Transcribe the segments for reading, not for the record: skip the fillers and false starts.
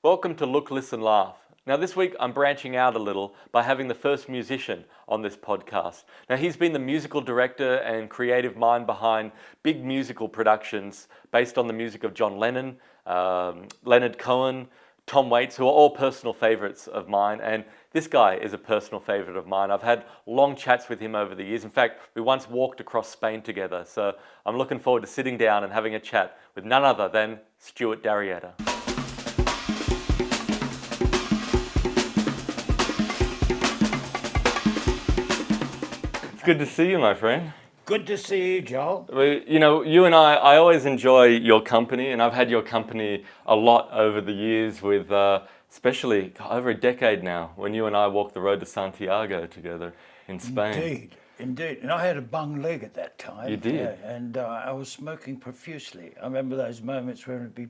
Welcome to Look, Listen, Laugh. Now this week I'm branching out a little by having the first musician on this podcast. Now he's been the musical director and creative mind behind big musical productions based on the music of John Lennon, Leonard Cohen, Tom Waits, who are all personal favorites of mine, and this guy is a personal favorite of mine. I've had long chats with him over the years. In fact, we once walked across Spain together, so I'm looking forward to sitting down and having a chat with none other than Stewart D'Arrietta. It's good to see you, my friend. Good to see you, Joel. You and I always enjoy your company, and I've had your company a lot over the years with, especially over a decade now, when you and I walked the road to Santiago together in Spain. Indeed. And I had a bung leg at that time. You did? Yeah, and I was smoking profusely. I remember those moments when it would be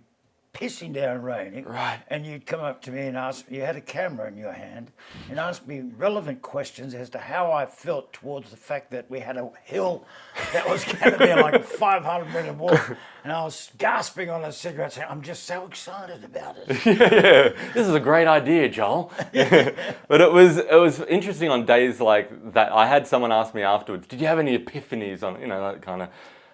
pissing down raining. Right. And you'd come up to me and ask, you had a camera in your hand, and ask me relevant questions as to how I felt towards the fact that we had a hill that was going to be like a 500-metre walk. And I was gasping on a cigarette saying, I'm just so excited about it. Yeah. This is a great idea, Joel. But it was interesting on days like that. I had someone ask me afterwards, did you have any epiphanies on, that kind of...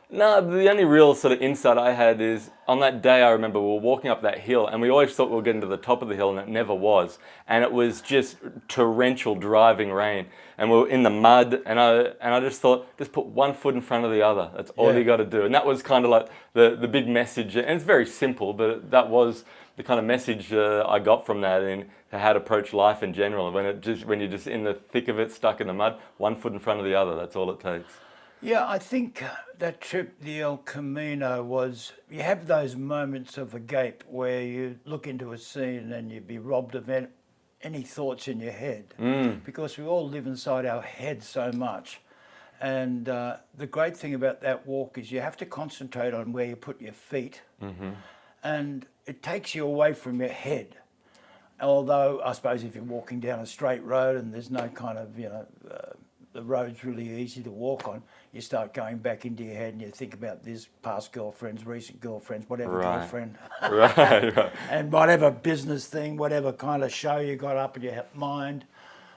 No, the only real sort of insight I had is on that day I remember we were walking up that hill and we always thought we were getting to the top of the hill and it never was. And it was just torrential driving rain and we were in the mud and I just thought, just put one foot in front of the other. That's all you got to do. And that was kind of like the big message. And it's very simple, but that was the kind of message I got from that and how to approach life in general. When you're just in the thick of it, stuck in the mud, one foot in front of the other, that's all it takes. Yeah, I think that trip, the El Camino, was, you have those moments of agape where you look into a scene and you'd be robbed of any thoughts in your head because we all live inside our head so much. And the great thing about that walk is you have to concentrate on where you put your feet and it takes you away from your head. Although, I suppose if you're walking down a straight road and there's no kind of, the road's really easy to walk on, you start going back into your head and you think about this past girlfriends, recent girlfriends, whatever girlfriend. Right. And whatever business thing, whatever kind of show you got up in your mind,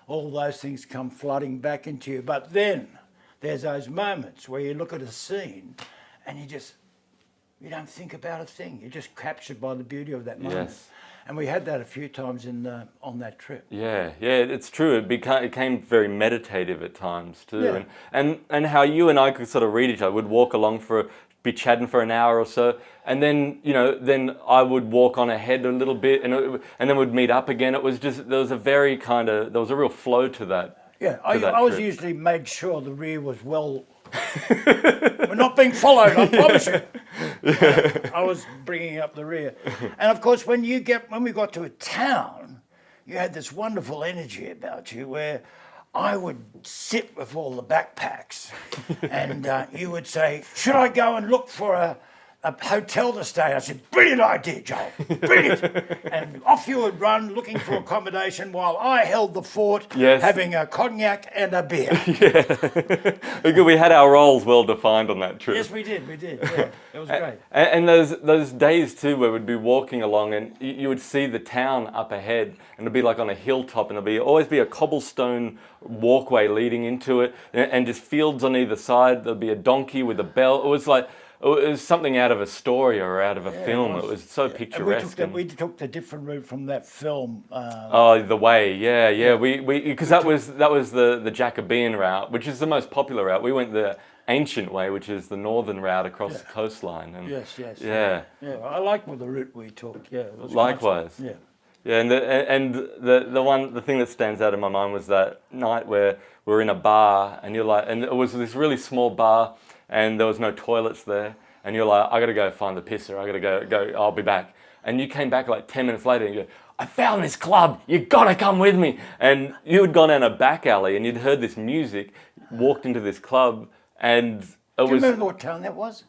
all those things come flooding back into you. But then there's those moments where you look at a scene and you don't think about a thing. You're just captured by the beauty of that moment. Yes. And we had that a few times on that trip. Yeah, it's true. It became very meditative at times too. Yeah. And how you and I could sort of read each other. We'd walk along be chatting for an hour or so, and then then I would walk on ahead a little bit, and then we'd meet up again. It was just there was a real flow to that. Yeah, I was usually made sure the rear was well. We're not being followed, I promise you. I was bringing up the rear. And of course, when we got to a town, you had this wonderful energy about you where I would sit with all the backpacks and you would say, should I go and look for a hotel to stay? I said, brilliant idea, Joel, brilliant. And off you would run looking for accommodation while I held the fort, having a cognac and a beer. Yeah, we had our roles well defined on that trip. Yes, we did, yeah, it was great. And those days too where we'd be walking along and you would see the town up ahead and it'd be like on a hilltop and there'd always be a cobblestone walkway leading into it and just fields on either side. There'd be a donkey with a bell. It was something out of a story or out of a film. It was so picturesque. And we took the different route from that film. The Way, yeah. We because that was the Jacobean route, which is the most popular route. We went the ancient way, which is the northern route across the coastline. And yes. Yeah. I like the route we took. Yeah. It was likewise. Nice. Yeah. Yeah, and the thing that stands out in my mind was that night where we were in a bar and it was this really small bar. And there was no toilets there, and you're like, I gotta go find the pisser, I gotta go, I'll be back. And you came back like 10 minutes later and you go, I found this club, you gotta come with me. And you had gone down a back alley and you'd heard this music, walked into this club, and Do you remember what town that was?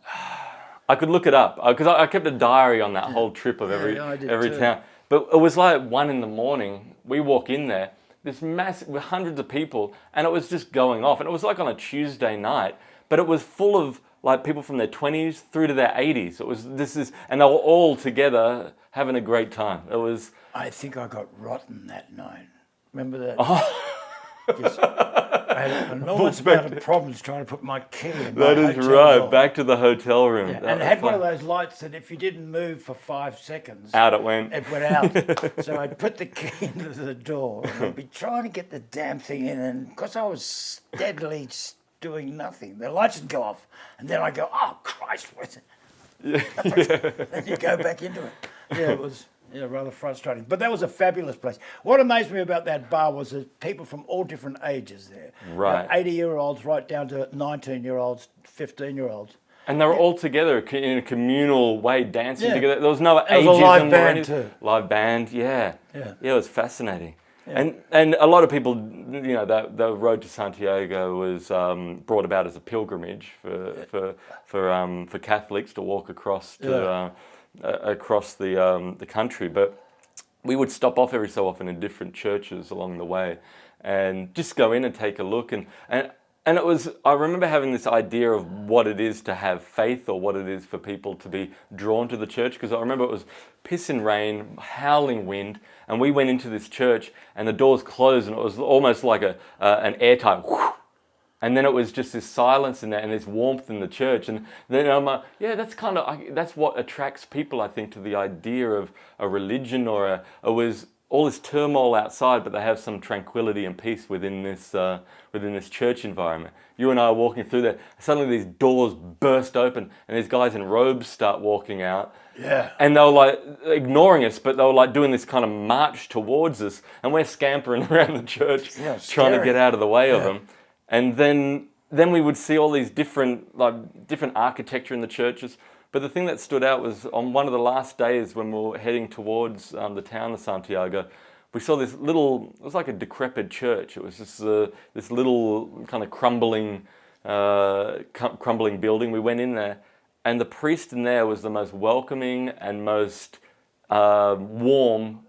I could look it up, because I kept a diary on that whole trip of every town. But it was like 1 a.m, we walk in there, this massive, with hundreds of people, and it was just going off. And it was like on a Tuesday night, but it was full of like people from their 20s through to their 80s. And they were all together having a great time. It was. I think I got rotten that night. Remember that? Oh. I had an enormous amount of problems trying to put my key in my That is hotel right. door. Back to the hotel room. Yeah, and it had one of those lights that if you didn't move for 5 seconds, Out it went. it went out. So I'd put the key into the door and I'd be trying to get the damn thing in, and because I was steadily doing nothing, the lights would go off, and then I'd go, oh Christ, where's it? Then you go back into it. Yeah, it was rather frustrating. But that was a fabulous place. What amazed me about that bar was that people from all different ages there. Right. 80-year-olds right down to 19-year-olds, 15-year-olds. And they were all together in a communal way, dancing Yeah. together. There was no There ageism was a live or band anything. too. Live band, yeah. Yeah. Yeah, it was fascinating. Yeah. And a lot of people, you know, the road to Santiago was brought about as a pilgrimage for Catholics to walk across to across the country. But we would stop off every so often in different churches along the way, and just go in and take a look. And it was, I remember having this idea of what it is to have faith, or what it is for people to be drawn to the church, because I remember it was pissing rain, howling wind, and we went into this church and the doors closed, and it was almost like an airtight whoosh, and then it was just this silence in there and this warmth in the church. And then I'm like, yeah, that's what attracts people, I think, to the idea of a religion, or it was all this turmoil outside, but they have some tranquility and peace within this church environment. You and I are walking through there. Suddenly these doors burst open and these guys in robes start walking out. Yeah. And they were like ignoring us, but they were like doing this kind of march towards us, and we're scampering around the church, trying to get out of the way of them. And then we would see all these different architecture in the churches. But the thing that stood out was on one of the last days when we were heading towards the town of Santiago, we saw this little, it was like a decrepit church. It was just this little kind of crumbling building. We went in there, and the priest in there was the most welcoming and most warm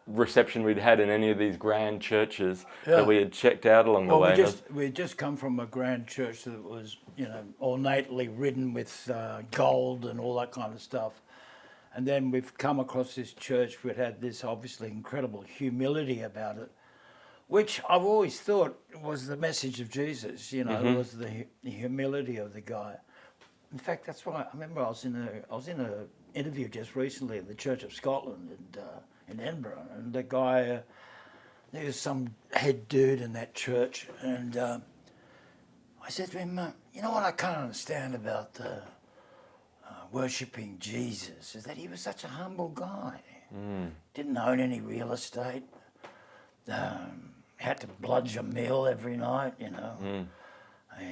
reception we'd had in any of these grand churches that we had checked out along the way. We'd just come from a grand church that was, ornately ridden with gold and all that kind of stuff. And then we've come across this church which had this obviously incredible humility about it, which I've always thought was the message of Jesus, was the humility of the guy. In fact, that's why I remember I was in a interview just recently at the Church of Scotland in Edinburgh, and the guy, there was some head dude in that church, and I said to him, you know what I can't understand about worshipping Jesus is that he was such a humble guy. Didn't own any real estate, had to bludge a meal every night, He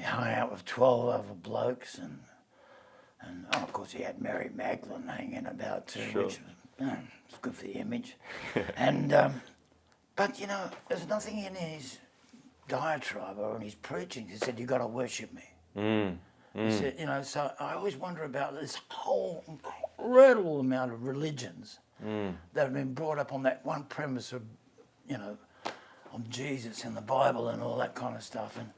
hung out with 12 other blokes, and of course he had Mary Magdalene hanging about too, which was good for the image. And but there's nothing in his diatribe or in his preaching. He said, "You got to worship me." He said, so I always wonder about this whole incredible amount of religions that have been brought up on that one premise of, on Jesus and the Bible and all that kind of stuff. And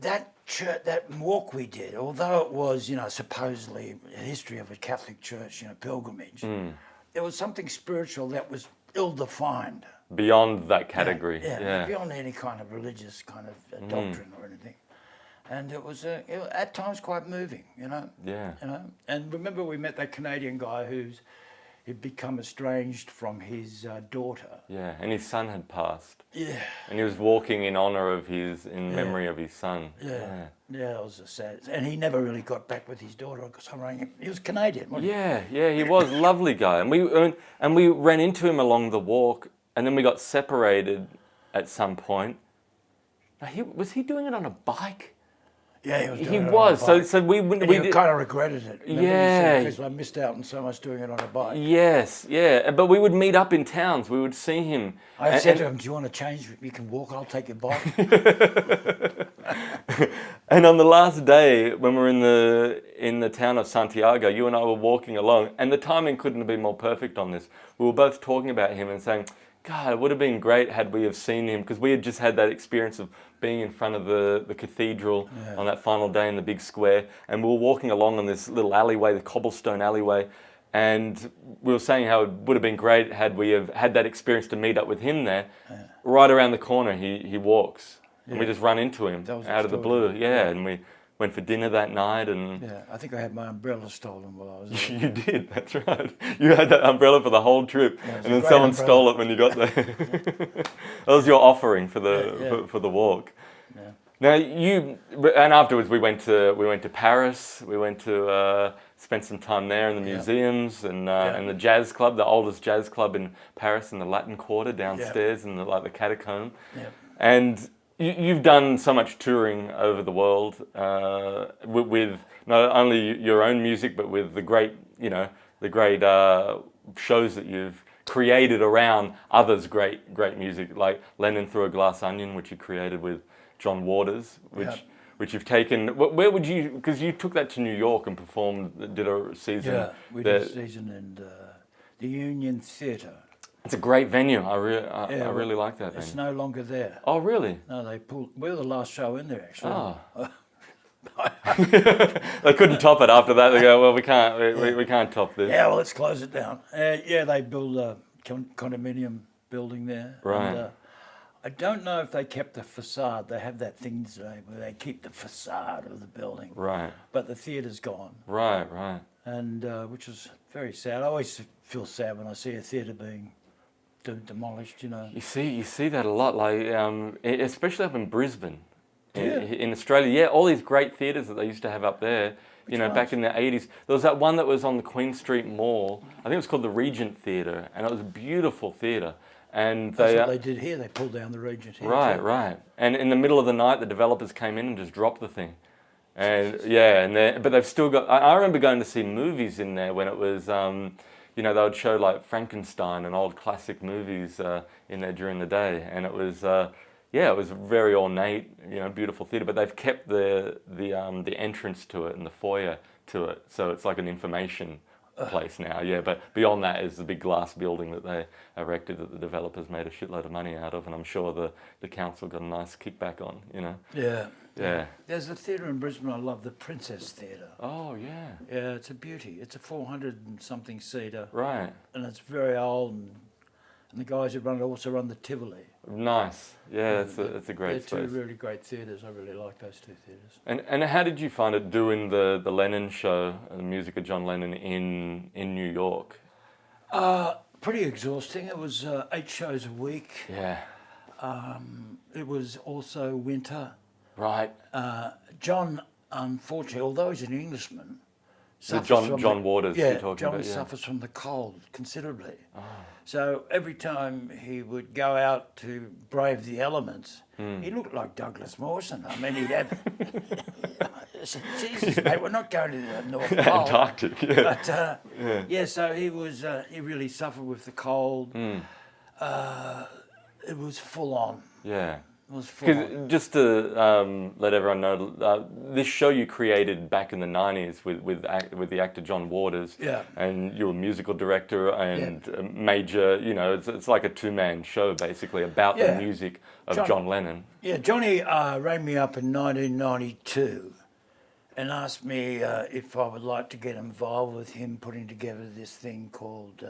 that church, that walk we did, although it was, supposedly a history of a Catholic church, pilgrimage, there was something spiritual that was ill-defined. Beyond that category. Yeah. Beyond any kind of religious kind of doctrine or anything. And it was at times quite moving, Yeah. And remember we met that Canadian guy he'd become estranged from his daughter. Yeah, and his son had passed. Yeah. And he was walking in honour of memory of his son. Yeah, it was a sad. And he never really got back with his daughter because I rang him. He was Canadian, wasn't he? Yeah, he was a lovely guy. And we ran into him along the walk, and then we got separated at some point. Now, was he doing it on a bike? Yeah, he was doing He it was. on a bike. So we kind of regretted it. Yeah. Because I missed out on so much doing it on a bike. Yes, yeah. But we would meet up in towns. We would see him. I said to him, "Do you want to change? You can walk. I'll take your bike." And on the last day, when we were in the town of Santiago, you and I were walking along, and the timing couldn't have been more perfect on this. We were both talking about him and saying, God, it would have been great had we have seen him, because we had just had that experience of being in front of the cathedral on that final day in the big square, and we were walking along on this little alleyway, the cobblestone alleyway, and we were saying how it would have been great had we have had that experience to meet up with him there. Right around the corner he walks, and we just run into him out of the blue. And we went for dinner that night, and I think I had my umbrella stolen while I was there. You did, that's right. You had that umbrella for the whole trip, and then someone stole it when you got there. That was your offering for the walk. Yeah. Now and afterwards we went to Paris. We went to spend some time there in the museums and the jazz club, the oldest jazz club in Paris, in the Latin Quarter downstairs in the catacomb. Yeah. And you've done so much touring over the world with not only your own music, but with the great shows that you've created around others' great music, like Lennon Through a Glass Onion, which you created with John Waters, which you've taken. Where would you? Because you took that to New York and performed, did a season. Yeah, we did a season in the Union Theatre. It's a great venue. I really like that venue. It's no longer there. Oh, really? No, we were the last show in there, actually. Oh. They couldn't top it after that. They go, well, we can't top this. Yeah, well, let's close it down. They built a condominium building there. Right. And, I don't know if they kept the facade. They have that thing today where they keep the facade of the building. Right. But the theatre's gone. Right. And which is very sad. I always feel sad when I see a theatre being demolished, you know. You see that a lot, like especially up in Brisbane, in Australia. All these great theatres that they used to have up there. Back in the 80s, there was that one that was on the Queen Street Mall. I think it was called the Regent Theatre, and it was a beautiful theatre. And that's what they did here. They pulled down the Regent here. Right. And in the middle of the night, the developers came in and just dropped the thing. And but they've still got. I remember going to see movies in there when it was. They would show like Frankenstein and old classic movies in there during the day, and it was it was very ornate, beautiful theatre. But they've kept the entrance to it and the foyer to it, so it's like an information place now. But beyond that is the big glass building that they erected that the developers made a shitload of money out of, and I'm sure the council got a nice kickback on. Yeah. There's a theatre in Brisbane I love, the Princess Theatre. Oh, yeah. Yeah, it's a beauty. It's a 400 and something seater. Right. And it's very old, and the guys who run it also run the Tivoli. Nice. Yeah, it's a great space. They're two really great theatres. I really like those two theatres. And how did you find it doing the Lennon show, the music of John Lennon in New York? Pretty exhausting. It was 8 shows a week. Yeah. It was also winter. Right. John, unfortunately, although he's an Englishman, John Waters you're talking about. John suffers from the cold considerably. Oh. So every time he would go out to brave the elements, he looked like Douglas Mawson. I mean, he'd have... Jesus, mate, we're not going to the North Pole. Antarctic, yeah. But, so he really suffered with the cold. It was full on. Yeah. It was full on. Just to let everyone know, this show you created back in the 90s with the actor John Waters, and you're a musical director and a major, it's like a two-man show basically about the music of John Lennon. Yeah, Johnny rang me up in 1992 and asked me if I would like to get involved with him putting together this thing called,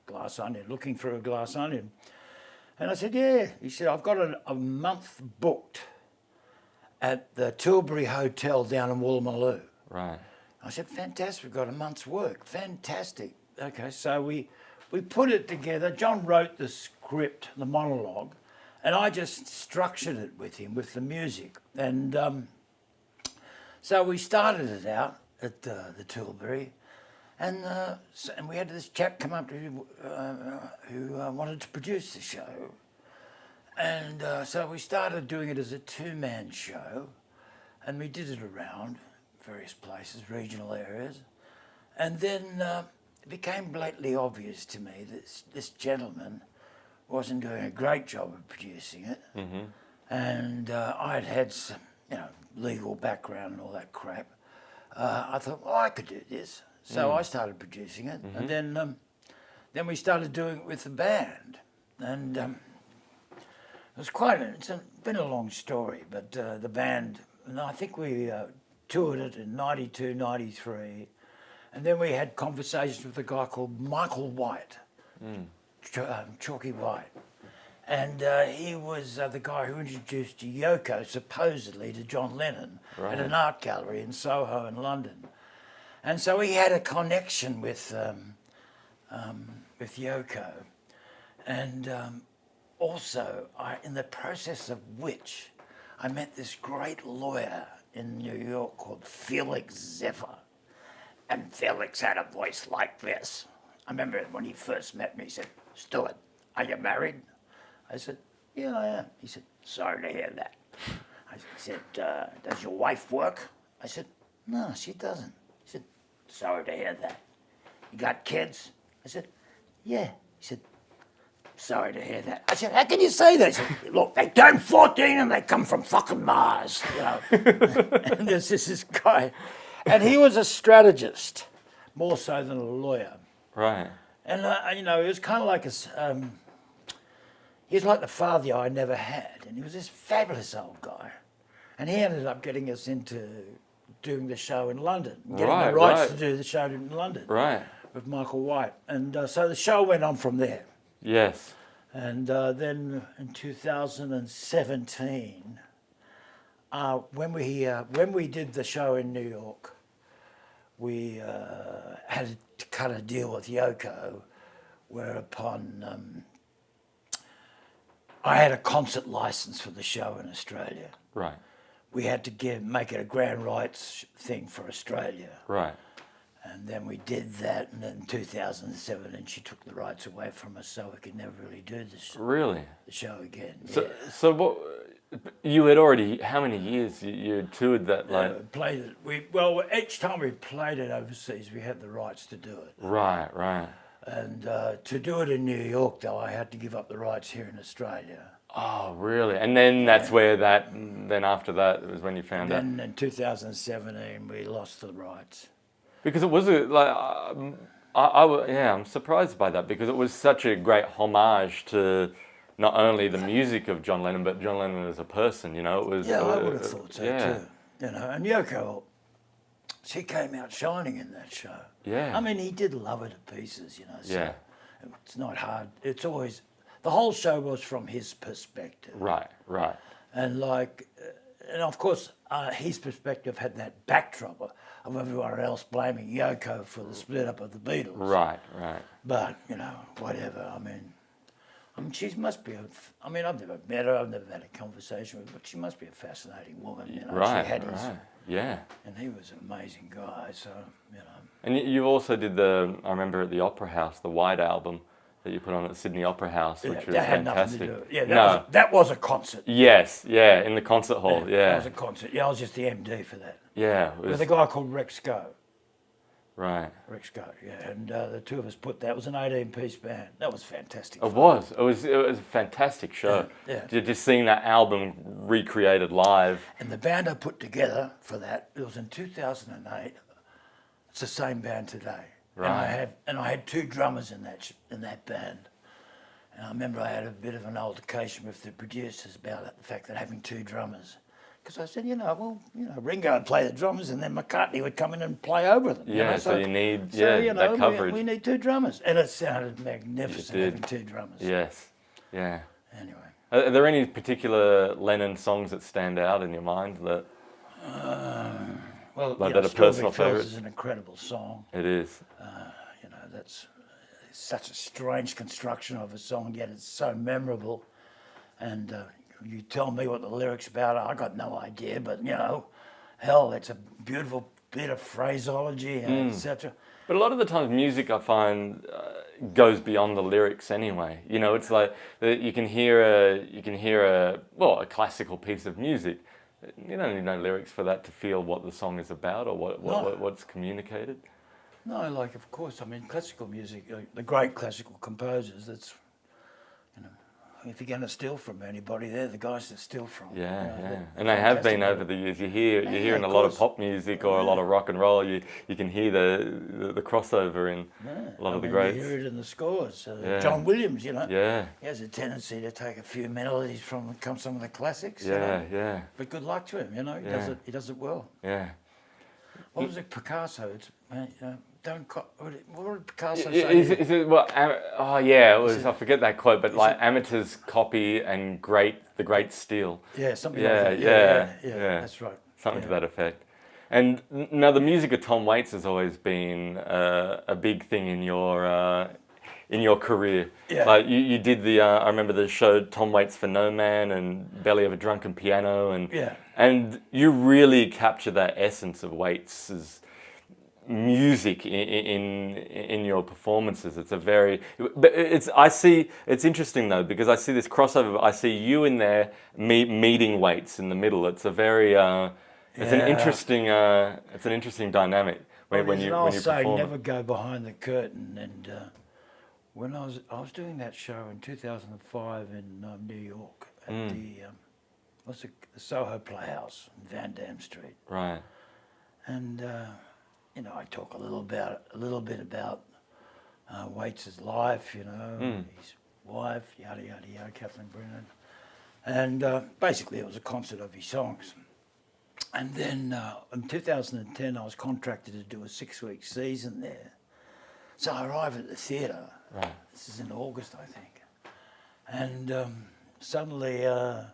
Glass Onion, Looking Through a Glass Onion. And I said, yeah. He said, I've got a month booked at the Tilbury Hotel down in Woolloomooloo. Right. I said, fantastic, we've got a month's work. Fantastic. Okay, so we put it together. John wrote the script, the monologue, and I just structured it with him, with the music. And so we started it out at the Tilbury. And we had this chap come up who wanted to produce the show. And so we started doing it as a two-man show, and we did it around various places, regional areas. And then it became blatantly obvious to me that this gentleman wasn't doing a great job of producing it. Mm-hmm. And I had some, legal background and all that crap. I thought, well, I could do this. So I started producing it, and then we started doing it with the band. And it was been a long story, but the band, and I think we toured it in 92, 93, and then we had conversations with a guy called Michael White, Chalky White. And he was the guy who introduced Yoko, supposedly, to John Lennon at an art gallery in Soho in London. And so he had a connection with Yoko. And also, in the process of which, I met this great lawyer in New York called Felix Zephyr. And Felix had a voice like this. I remember when he first met me, he said, "Stewart, are you married?" I said, "Yeah, I am." He said, "Sorry to hear that." I said, "Does your wife work?" I said, "No, she doesn't." He said, "Sorry to hear that." "You got kids?" I said, "Yeah." He said, "Sorry to hear that." I said, "How can you say that?" He said, "Look, they turn 14 and they come from fucking Mars, you know." And there's this guy, and he was a strategist, more so than a lawyer. Right. And, he was kind of like he was like the father I never had. And he was this fabulous old guy. And he ended up getting us into doing the show in London, getting the rights to do the show in London with Michael White. And so the show went on from there. Yes. And then in 2017, when we did the show in New York, we had to cut a deal with Yoko, whereupon I had a concert license for the show in Australia. Right. We had to make it a grand rights thing for Australia. Right. And then we did that, and then in 2007, and she took the rights away from us, so we could never really do this. Really? The show again. So what? You had already, how many years you had toured that? Like played it. Each time we played it overseas, we had the rights to do it. Right. And to do it in New York, though, I had to give up the rights here in Australia. Oh, really? And then that's where then after that was when you found out. Then in 2017, we lost the rights. Because it was I'm surprised by that, because it was such a great homage to not only the music of John Lennon, but John Lennon as a person, It was. Yeah, I would have thought so too. And Yoko, she came out shining in that show. Yeah. I mean, he did love her to pieces, So yeah. It's not hard. It's always, the whole show was from his perspective. Right. And and of course, his perspective had that backdrop of everyone else blaming Yoko for the split up of the Beatles. Right. But, whatever, I mean, she must be I've never met her, I've never had a conversation with her, but she must be a fascinating woman, Right, She had yeah. And he was an amazing guy, so, And you also did I remember at the Opera House, the White Album that you put on at the Sydney Opera House, which was that had fantastic. nothing to do with it. Yeah, that was a concert. Yes, in the concert hall, That was a concert. Yeah, I was just the MD for that. Yeah. With a guy called Rex Go. Right. Rex Go, yeah. And the two of us put that. It was an 18-piece band. That was fantastic. It was a fantastic show. Yeah. Just seeing that album recreated live. And the band I put together for that, it was in 2008. It's the same band today. Right. And I had two drummers in that band. And I remember I had a bit of an altercation with the producers about the fact that having two drummers. Because I said, Ringo would play the drums and then McCartney would come in and play over them. Yeah, so you need that coverage. We need two drummers. And it sounded magnificent having two drummers. Yes, yeah. Anyway. Are there any particular Lennon songs that stand out in your mind that... that are personal favourites? Is an incredible song. It is. That's such a strange construction of a song, yet it's so memorable. And you tell me what the lyrics about, I got no idea, but hell, it's a beautiful bit of phraseology and etc. But a lot of the times music, I find, goes beyond the lyrics anyway. It's like you can hear a classical piece of music. You don't need no lyrics for that to feel what the song is about or what's communicated. No, of course, classical music, the great classical composers, that's, if you're going to steal from anybody, they're the guys to steal from. Yeah, you know, yeah. And they have been over the years. You're hearing a lot of pop music or a lot of rock and roll. You can hear the crossover in a lot of the greats. You hear it in the scores. John Williams, you know. Yeah. He has a tendency to take a few melodies from some of the classics. Yeah, you know? yeah. But good luck to him, you know. He does it well. Yeah. What was it, Picasso? What did Picasso say? Is it what? It was. I forget that quote, but like amateurs copy and the great steal. Yeah, something like that. Yeah, that's right. Something to that effect. And now the music of Tom Waits has always been a big thing in your career. Yeah. Like you did I remember the show Tom Waits for No Man and Belly of a Drunken Piano, and you really capture that essence of Waits's music in your performances. It's interesting though, because I see this crossover. I see you in there meeting Waits in the middle. It's a very it's an interesting dynamic when you perform. Never go behind the curtain. And when I was doing that show in 2005 in New York at the Soho Playhouse on Van Dam Street. Right. And I talk a little bit about Waits' life, his wife, yada yada yada, Kathleen Brennan, and basically it was a concert of his songs. And then in 2010, I was contracted to do a 6-week season there. So I arrive at the theatre. Right. This is in August, I think, and suddenly I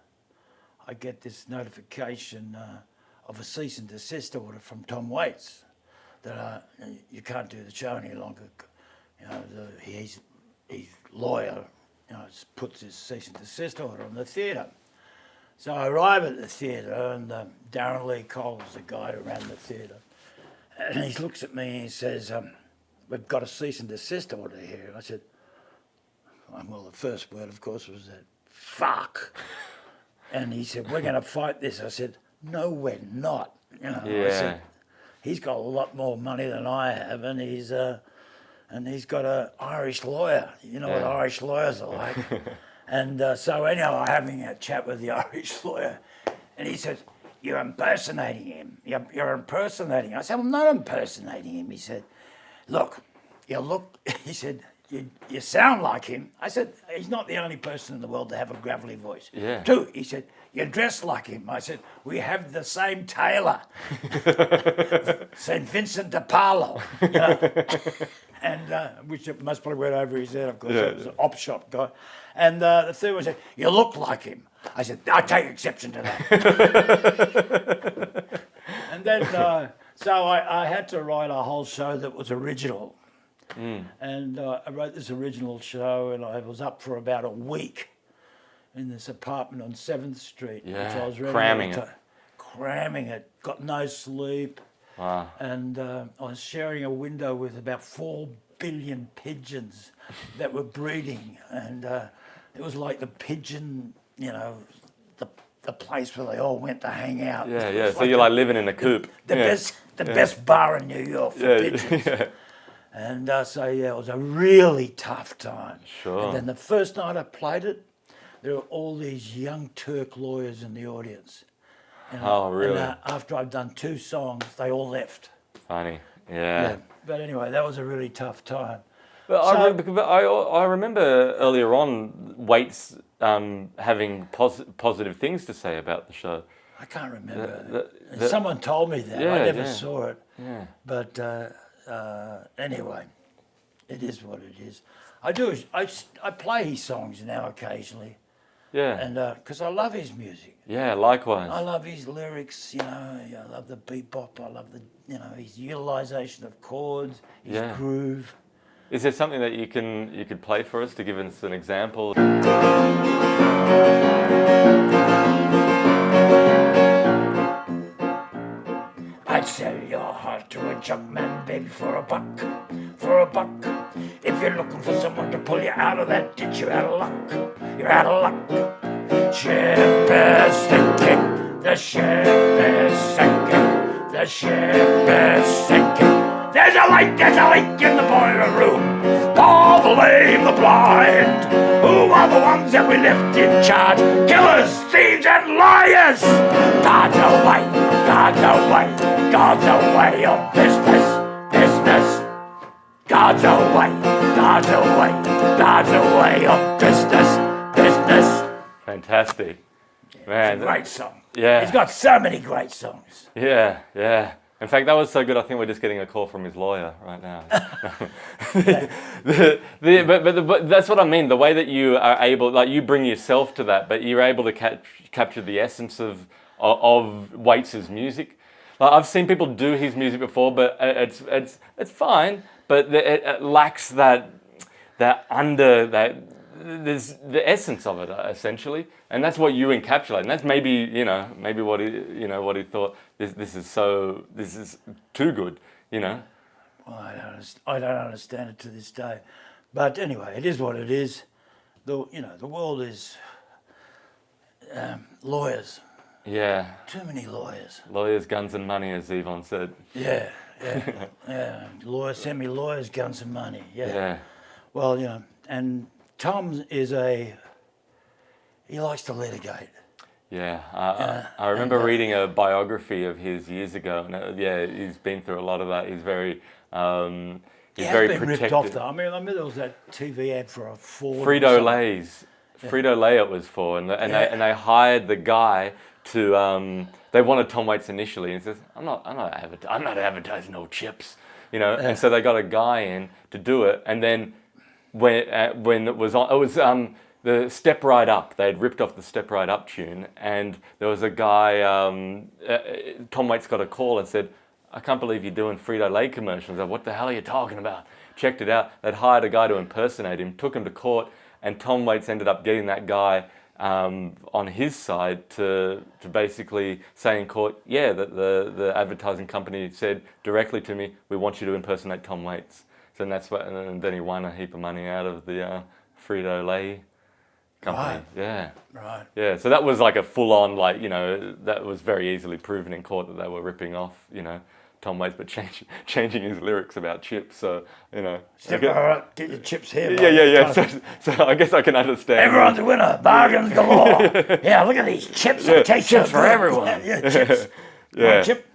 get this notification of a cease and desist order from Tom Waits. That you can't do the show any longer. His lawyer, puts his cease and desist order on the theatre. So I arrive at the theatre, and Darren Lee Cole's the guy who ran the theatre, and he looks at me and he says, "We've got a cease and desist order here." I said, "Well, the first word, of course, was that fuck." And he said, "We're going to fight this." I said, "No, we're not." I said, "He's got a lot more money than I have, and he's got an Irish lawyer. You know what Irish lawyers are like." And so anyhow, I'm having a chat with the Irish lawyer, and he said, "You're impersonating him. You're impersonating." I said, "I'm not impersonating him." He said, "Look, he said, you sound like him." I said, "He's not the only person in the world to have a gravelly voice." Yeah. 2, he said, "You dress like him." I said, "We have the same tailor, St. Vincent de Paolo." And which most probably went over his head, of course. It was an op shop guy. And the third one said, "You look like him." I said, "I take exception to that." And then, so I had to write a whole show that was original. And I wrote this original show, and I was up for about a week in this apartment on 7th Street, which I was cramming it, got no sleep. Wow. And I was sharing a window with about 4 billion pigeons that were breeding, and it was like the pigeon, the place where they all went to hang out. Yeah. So you're like living in a coop. The best bar in New York for pigeons. Yeah. And it was a really tough time. Sure. And then the first night I played it, there were all these young Turk lawyers in the audience. Oh, really? And after I'd done 2 songs, they all left. Funny, yeah. But anyway, that was a really tough time. But I remember earlier on Waits having positive things to say about the show. I can't remember. Someone told me that. I never saw it. Yeah. But anyway, it is what it is. I play his songs now occasionally. Yeah. And because I love his music. Yeah, likewise. I love his lyrics, I love the bebop, I love his utilisation of chords, his groove. Is there something that you could play for us to give us an example? I'd sell your heart to a junkman, baby, for a buck, for a buck. If you're looking for someone to pull you out of that ditch, you're out of luck, you're out of luck. Ship is sinking, the ship is sinking, the ship is sinking. There's a leak in the boiler room. All the blame the blind? Who are the ones that we left in charge? Killers, thieves, and liars! God's away, God's away, God's away on business, business. God's away, God's away, God's away on business, business. Fantastic. Man, It's a great song. yeah. He's got so many great songs. Yeah, yeah. In fact, that was so good. I think we're just getting a call from his lawyer right now. But that's what I mean. The way that you are able, like, you bring yourself to that, but you're able to capture the essence of Waits' music. Like, I've seen people do his music before, but it's fine. But it lacks that there's the essence of it, essentially, and that's what you encapsulate, and that's maybe what he thought. This is too good, Well, I don't understand it to this day, but anyway, it is what it is. The world is lawyers. Yeah. Too many lawyers. Lawyers, guns, and money, as Yvonne said. Yeah. Lawyers, send me lawyers, guns, and money. Yeah. Well, and Tom he likes to litigate. Yeah, I remember reading a biography of his years ago, and he's been through a lot of that. He's very, He has very been protected. ripped off though. I remember there was that TV ad for a Ford. Frito-Lay's, Frito-Lay it was for, and they hired the guy to. They wanted Tom Waits initially, and he says, "I'm not advertising no chips," And so they got a guy in to do it, and then when it was on, it was the Step Right Up. They had ripped off the Step Right Up tune, and there was a guy. Tom Waits got a call and said, "I can't believe you're doing Frito-Lay commercials." I said, "What the hell are you talking about?" Checked it out. They'd hired a guy to impersonate him, took him to court, and Tom Waits ended up getting that guy on his side to basically say in court, that the advertising company said directly to me, "We want you to impersonate Tom Waits." So and then he won a heap of money out of the Frito-Lay company. Right. Yeah. Right. Yeah. So that was like a full-on, that was very easily proven in court that they were ripping off, Tom Waits, but changing his lyrics about chips. So, Step right, get your chips here. Yeah. So I guess I can understand. Everyone's a winner. Bargains galore. Yeah, look at these chips. They taste chips so for good. everyone. Yeah, chips. Yeah. One chip.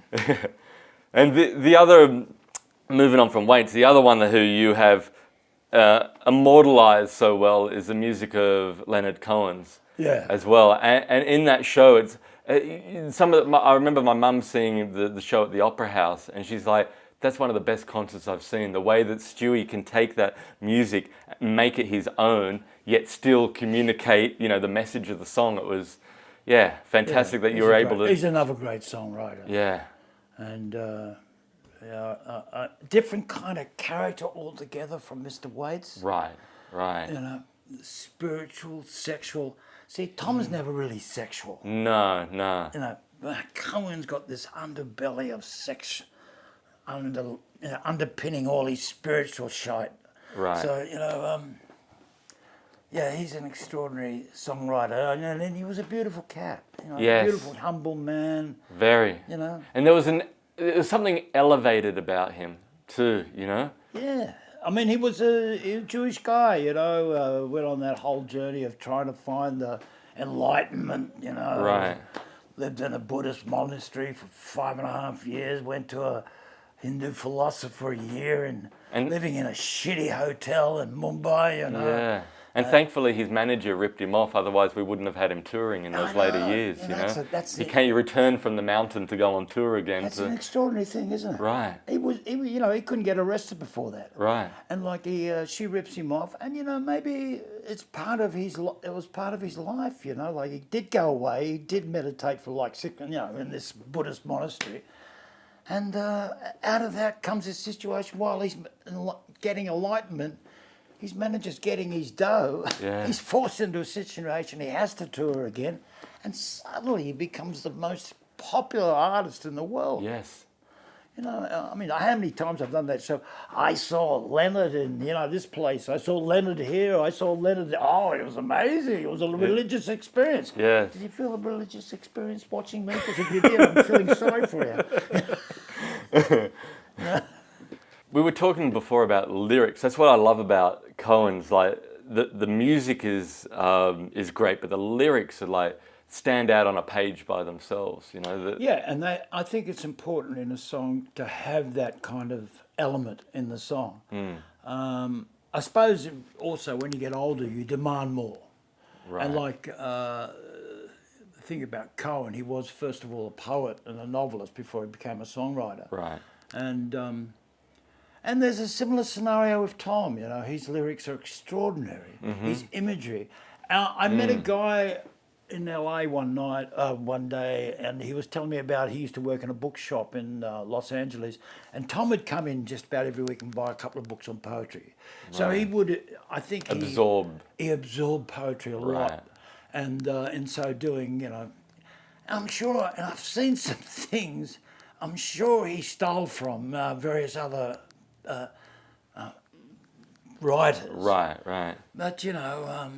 And the other, moving on from Waits, the other one who you have immortalized so well is the music of Leonard Cohen's. Yeah. As well, and in that show, it's I remember my mum seeing the show at the Opera House, and she's like, "That's one of the best concerts I've seen. The way that Stewie can take that music, make it his own, yet still communicate, the message of the song. It was, fantastic that you were able to." He's another great songwriter. Yeah. And a different kind of character altogether from Mr. Waits. Right. Spiritual, sexual. See, Tom's never really sexual. No. Cohen's got this underbelly of sex underpinning all his spiritual shite. Right. So, he's an extraordinary songwriter. And then he was a beautiful cat. Yes. A beautiful, humble man. Very. And there was something elevated about him too, Yeah. I mean, he was a Jewish guy, went on that whole journey of trying to find the enlightenment, Right. Lived in a Buddhist monastery for 5.5 years, went to a Hindu philosopher a year and living in a shitty hotel in Mumbai, Yeah. And thankfully his manager ripped him off, otherwise we wouldn't have had him touring in those later years, He can't return from the mountain to go on tour again. That's an extraordinary thing, isn't it? Right. He couldn't get arrested before that. Right. And she rips him off, and maybe it was part of his life, he did go away, he did meditate for in this Buddhist monastery. And out of that comes a situation while he's getting enlightenment. His manager's getting his dough. Yeah. He's forced into a situation he has to tour again, and suddenly he becomes the most popular artist in the world. Yes. How many times I've done that show? I saw Leonard in, this place. I saw Leonard here. I saw Leonard there. Oh, it was amazing. It was a religious experience. Yeah. Did you feel a religious experience watching me? Because if you did, I'm feeling sorry for you. We were talking before about lyrics. That's what I love about Cohen's. Like the music is great, but the lyrics are like stand out on a page by themselves. You know. Yeah, and I think it's important in a song to have that kind of element in the song. I suppose also when you get older, you demand more. Right. And like the thing about Cohen, he was first of all a poet and a novelist before he became a songwriter. Right. And there's a similar scenario with Tom. You know, his lyrics are extraordinary. His imagery. I met a guy in LA one day, and he was telling me about he used to work in a bookshop in Los Angeles, and Tom would come in just about every week and buy a couple of books on poetry. Right. So he would, I think, he absorbed poetry a lot, and in so doing, you know, I'm sure, and I've seen some things. I'm sure he stole from various other writers. Right. But you know.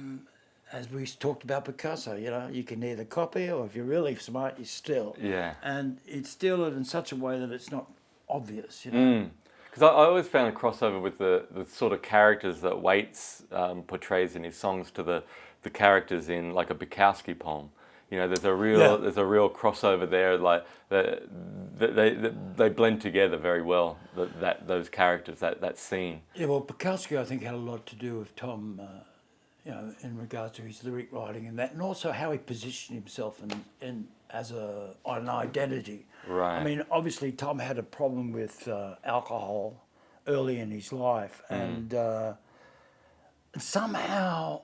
As we talked about Picasso, you know, you can either copy or if you're really smart, you steal. Yeah. And it's steal it in such a way that it's not obvious, you know. Because I always found a crossover with the sort of characters that Waits portrays in his songs to the characters in like a Bukowski poem. You know, there's a real crossover there. Like they blend together very well. Those characters, that scene. Yeah, well, Bukowski I think had a lot to do with Tom. You know, in regards to his lyric writing and that, and also how he positioned himself in as an identity. Right. I mean, obviously Tom had a problem with alcohol early in his life, and somehow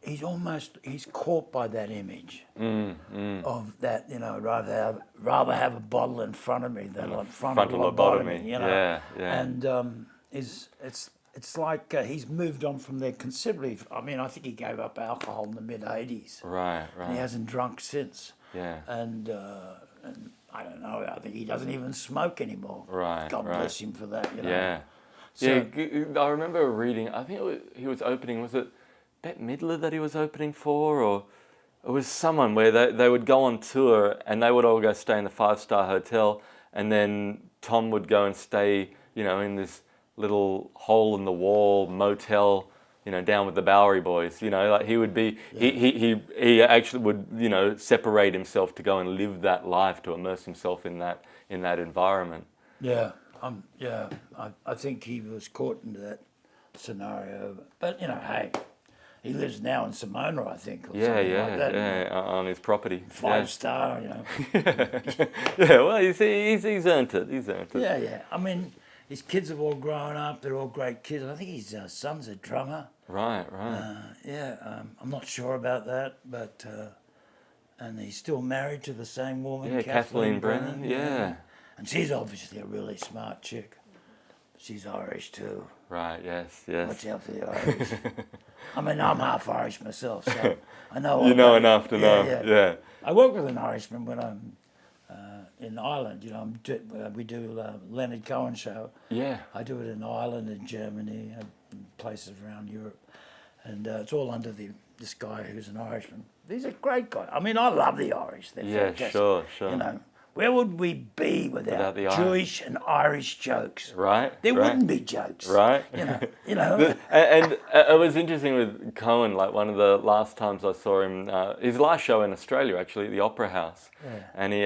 he's caught by that image of that. You know, rather have a bottle in front of me than in front of lobotomy. You know, yeah. And It's like he's moved on from there considerably. I mean, I think he gave up alcohol in the mid-'80s. Right. And he hasn't drunk since. Yeah. And I don't know, I think he doesn't even smoke anymore. Right. God bless him for that, you know. Yeah. So, I remember reading, I think he was opening, was it Bette Midler that he was opening for? Or it was someone where they would go on tour and they would all go stay in the 5-star hotel, and then Tom would go and stay, you know, in this little hole in the wall motel, you know, down with the Bowery Boys. You know, like he would be, he actually would, you know, separate himself to go and live that life, to immerse himself in that environment. Yeah, I think he was caught into that scenario. But you know, hey, he lives now in Simona, I think. Or something like that, yeah, on his property. 5-star, you know. Yeah, well, he's earned it. He's earned it. Yeah. I mean, his kids have all grown up. They're all great kids. I think his son's a drummer. Right. I'm not sure about that, but and he's still married to the same woman. Yeah, Kathleen Brennan. Yeah. And she's obviously a really smart chick. She's Irish too. Right. Yes. Watch out for the Irish. I mean, I'm half Irish myself, so I know. You know enough to know. Yeah. I work with an Irishman when I'm in Ireland. You know, we do Leonard Cohen show. Yeah. I do it in Ireland and Germany and places around Europe, and it's all under this guy who's an Irishman. He's a great guy. I mean, I love the Irish. They're fantastic. Sure. You know, where would we be without the Jewish and Irish jokes? Right. There wouldn't be jokes. Right. You know. And it was interesting with Cohen. Like one of the last times I saw him, his last show in Australia, actually, at the Opera House. Yeah. And he,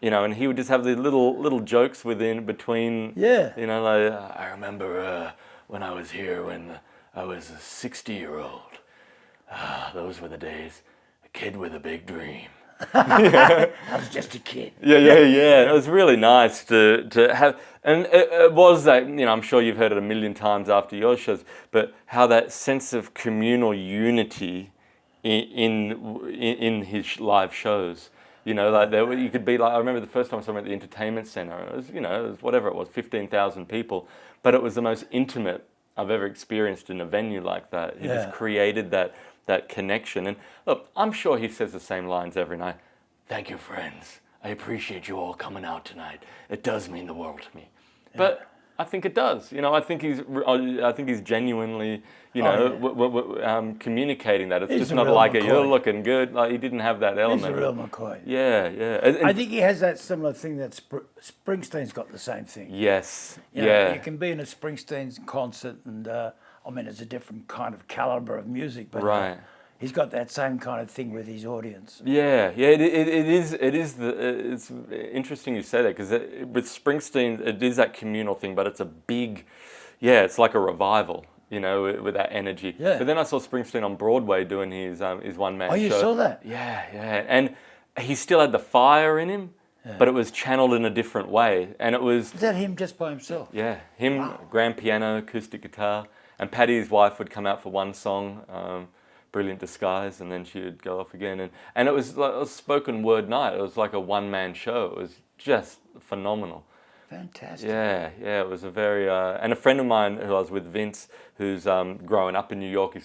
you know, and he would just have the little jokes between. Yeah. You know, like I remember when I was here when I was a 60-year-old. Those were the days. A kid with a big dream. I was just a kid. Yeah. It was really nice to have, and it was that, you know, I'm sure you've heard it a million times after your shows, but how that sense of communal unity in his live shows. You know, like you could be like, I remember the first time I saw him at the Entertainment Centre. It was, you know, it was whatever it was, 15,000 people, but it was the most intimate I've ever experienced in a venue like that. He just created that connection. And look, I'm sure he says the same lines every night. Thank you, friends. I appreciate you all coming out tonight. It does mean the world to me. Yeah. I think it does. I think he's genuinely, communicating that. It's He's just a not real like McCoy. you're looking good. Like, he didn't have that element. He's a real McCoy. Yeah, yeah. I think he has that similar thing that Springsteen's got the same thing. Yes. You can be in a Springsteen's concert and, it's a different kind of caliber of music, but Right. He's got that same kind of thing with his audience. Yeah. It is. It's interesting you say that, because with Springsteen, it is that communal thing, but it's a big, it's like a revival, with that energy. Yeah. But then I saw Springsteen on Broadway doing his one-man show. Oh, you saw that? Yeah, and he still had the fire in him, but it was channeled in a different way, and it was. Is that him just by himself? Yeah, him, grand piano, acoustic guitar, and Patty, his wife, would come out for one song. Brilliant Disguise, and then she would go off again, and it was like a spoken word night. It was like a one-man show. It was just phenomenal. Fantastic. Yeah, it was a very and a friend of mine who I was with, Vince, who's growing up in New York. He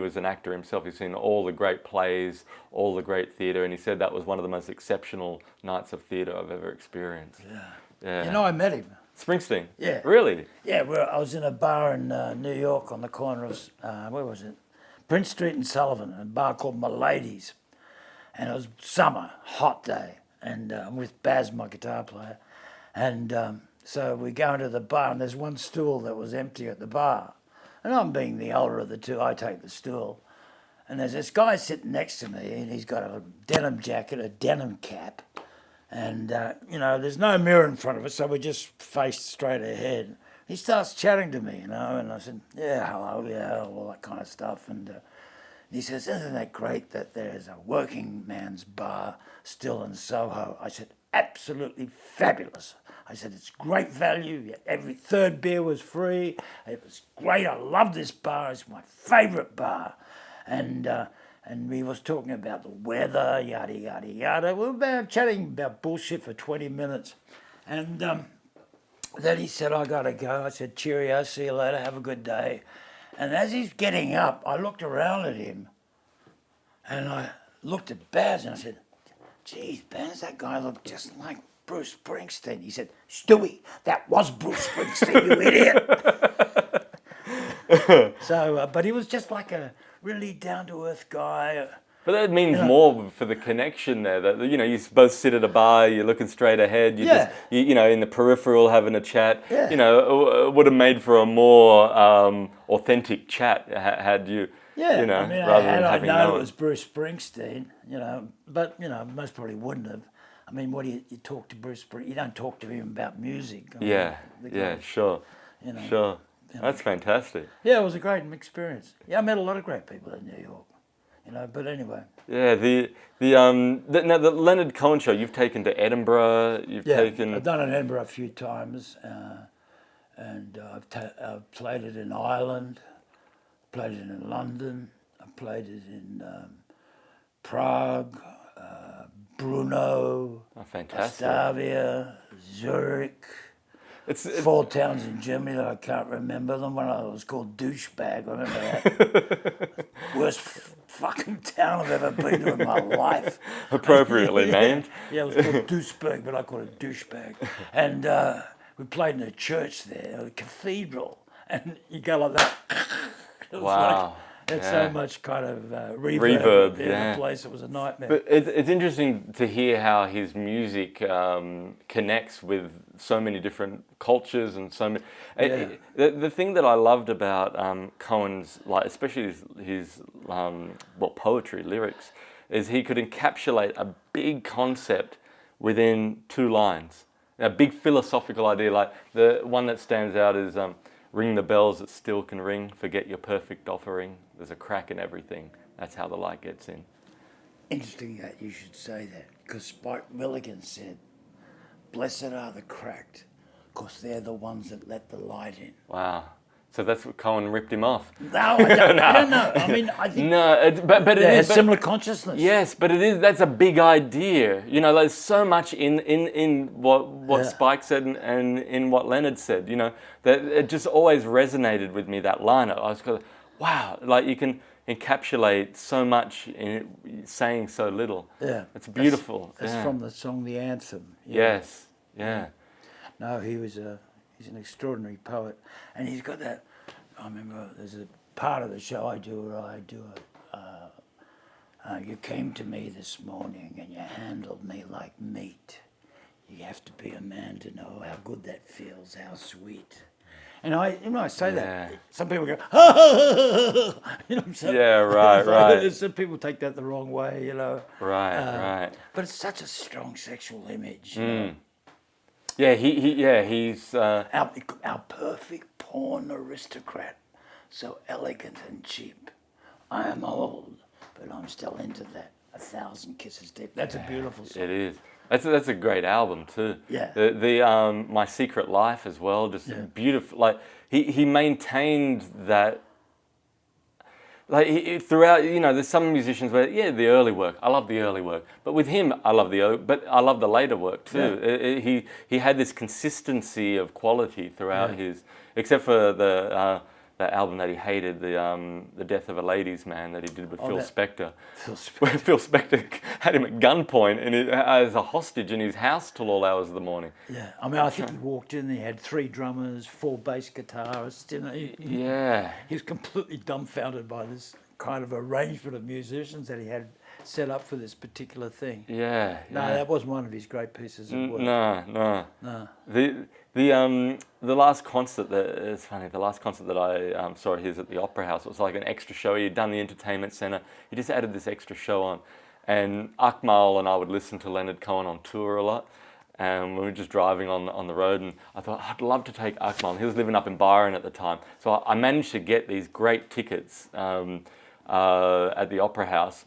was an actor himself. He's seen all the great plays, all the great theatre, and he said that was one of the most exceptional nights of theatre I've ever experienced. Yeah. I met him. Springsteen. Yeah. Really? Yeah, I was in a bar in New York on the corner of where was it? Prince Street and Sullivan, a bar called Milady's. And it was summer, hot day, and I'm with Baz, my guitar player. And so we go into the bar, and there's one stool that was empty at the bar. And I'm being the older of the two, I take the stool. And there's this guy sitting next to me, and he's got a denim jacket, a denim cap. And, there's no mirror in front of us, so we just faced straight ahead. He starts chatting to me, and I said, yeah, hello, yeah, all that kind of stuff. And he says, isn't that great that there's a working man's bar still in Soho? I said, absolutely fabulous. I said, it's great value. Every third beer was free. It was great. I love this bar. It's my favourite bar. And we was talking about the weather, yada, yada, yada. We were chatting about bullshit for 20 minutes. And then he said, I got to go. I said, cheerio, see you later, have a good day. And as he's getting up, I looked around at him and I looked at Baz and I said, geez, Baz, that guy looked just like Bruce Springsteen. He said, Stewie, that was Bruce Springsteen, you idiot. So, but he was just like a really down-to-earth guy. But that means more for the connection there. That you both sit at a bar, you're looking straight ahead. Just in the peripheral having a chat. Yeah. It would have made for a more authentic chat had you. Yeah. Rather than having known it was Bruce Springsteen. But most probably wouldn't have. I mean, what do you talk to Bruce Springsteen? You don't talk to him about music. Sure. Sure. That's fantastic. Yeah, it was a great experience. Yeah, I met a lot of great people in New York. But anyway. Yeah, the Leonard Cohen show you've taken to Edinburgh. I've done it in Edinburgh a few times, and I've played it in Ireland, played it in London, I played it in Prague, Brno, fantastic. Batavia, Zurich. It's 4 towns in Germany that I can't remember them. One of them was called Douchebag. I remember that. Worst fucking town I've ever been to in my life. Appropriately named. Yeah, it was called Douchebag, but I called it Douchebag. And we played in a church there, a cathedral, and you go like that. It was wow. It's so much kind of reverb in the place. It was a nightmare. But it's interesting to hear how his music connects with so many different cultures and so many. The thing that I loved about Cohen's, especially his poetry, lyrics, is he could encapsulate a big concept within 2 lines. A big philosophical idea, like the one that stands out is ring the bells that still can ring, forget your perfect offering. There's a crack in everything. That's how the light gets in. Interesting that you should say that, because Spike Milligan said, blessed are the cracked, because they're the ones that let the light in. Wow. So that's what Cohen ripped him off. No, I don't know. I mean, I think but it has similar consciousness. Yes, but that's a big idea. There's so much in what Spike said and in what Leonard said, that it just always resonated with me, that line. I was kind of, wow, you can encapsulate so much in it, saying so little. Yeah. It's beautiful. That's from the song The Anthem. Yes, yeah. No, he was a He's an extraordinary poet, and he's got that. I remember there's a part of the show I do it. You came to me this morning and you handled me like meat. You have to be a man to know how good that feels, how sweet. And I say that, some people go, you know, so, yeah, right. Some people take that the wrong way, you know. Right. But it's such a strong sexual image. You know? Yeah, he's Our perfect porn aristocrat, so elegant and cheap. I am old, but I'm still into that. 1,000 Kisses Deep. That's a beautiful song. It is. That's a great album too. Yeah. The My Secret Life as well, just beautiful. Like he maintained that. Like throughout, you know, there's some musicians where the early work. I love the early work, but with him, I love the later work too. Yeah. He had this consistency of quality throughout his, except for the album that he hated, the Death of a Ladies Man that he did with Phil Spector. Where Phil Spector had him at gunpoint and as a hostage in his house till all hours of the morning. Yeah, I mean, I think he walked in, he had 3 drummers, 4 bass guitarists. You know, he was completely dumbfounded by this kind of arrangement of musicians that he had set up for this particular thing. No, that wasn't one of his great pieces of work. No. The last concert it's funny. The last concert that I saw his at the Opera House, it was like an extra show. He'd done the entertainment centre. He just added this extra show on, and Akmal and I would listen to Leonard Cohen on tour a lot. And we were just driving on the road, and I thought I'd love to take Akmal. He was living up in Byron at the time, so I managed to get these great tickets at the Opera House.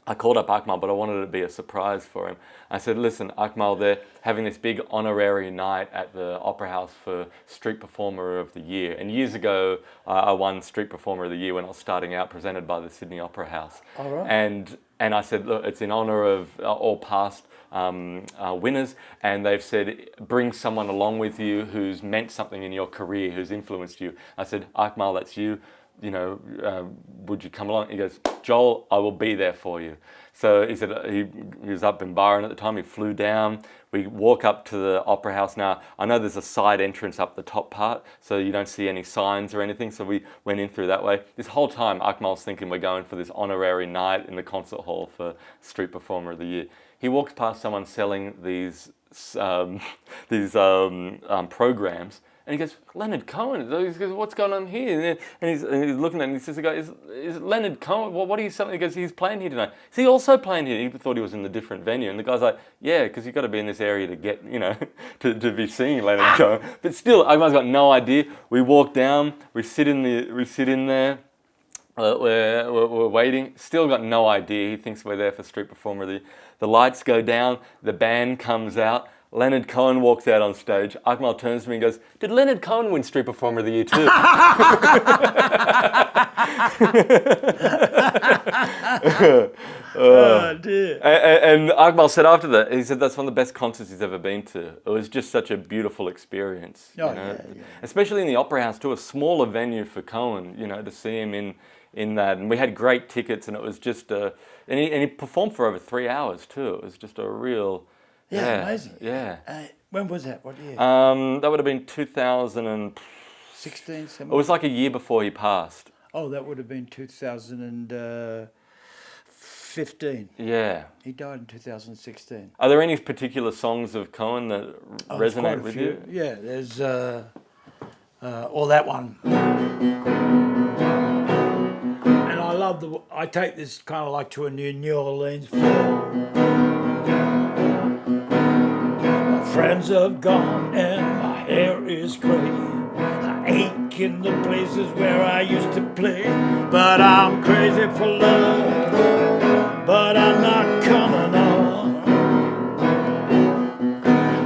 I called up Akmal, but I wanted it to be a surprise for him. I said, listen, Akmal, they're having this big honorary night at the Opera House for Street Performer of the Year. And years ago, I won Street Performer of the Year when I was starting out, presented by the Sydney Opera House. All right. And I said, look, it's in honour of all past winners, and they've said, bring someone along with you who's meant something in your career, who's influenced you. I said, Akmal, that's you. You know, would you come along? He goes, Joel, I will be there for you. So he said he was up in Byron at the time. He flew down. We walk up to the Opera House. Now, I know there's a side entrance up the top part, so you don't see any signs or anything. So we went in through that way. This whole time, Akmal's thinking we're going for this honorary night in the concert hall for Street Performer of the Year. He walks past someone selling these programs. And he goes, Leonard Cohen. He goes, what's going on here? And he's looking at him. He says, is Leonard Cohen? What are you selling? He goes, he's playing here tonight. Is he also playing here? He thought he was in a different venue. And the guy's like, yeah, because you've got to be in this area to get, you know, to be seeing Leonard Cohen. But still, I've got no idea. We walk down. We sit in there. We're waiting. Still got no idea. He thinks we're there for Street Performer. The lights go down. The band comes out. Leonard Cohen walks out on stage. Akmal turns to me and goes, did Leonard Cohen win Street Performer of the Year too? Oh dear. And Akmal said after that, he said that's one of the best concerts he's ever been to. It was just such a beautiful experience. Oh, you know? yeah. Especially in the Opera House too, a smaller venue for Cohen, you know, to see him in that. And we had great tickets, and it was just and he performed for over 3 hours too. It was just a real... Yeah, amazing. Yeah. When was that? What year? That would have been 2016. It was like a year before he passed. Oh, that would have been 2015. Yeah. He died in 2016. Are there any particular songs of Cohen that resonate with you? Yeah, there's all that one. And I love I take this kind of like to a New Orleans feel. Friends have gone and my hair is grey. I ache in the places where I used to play. But I'm crazy for love, but I'm not coming on.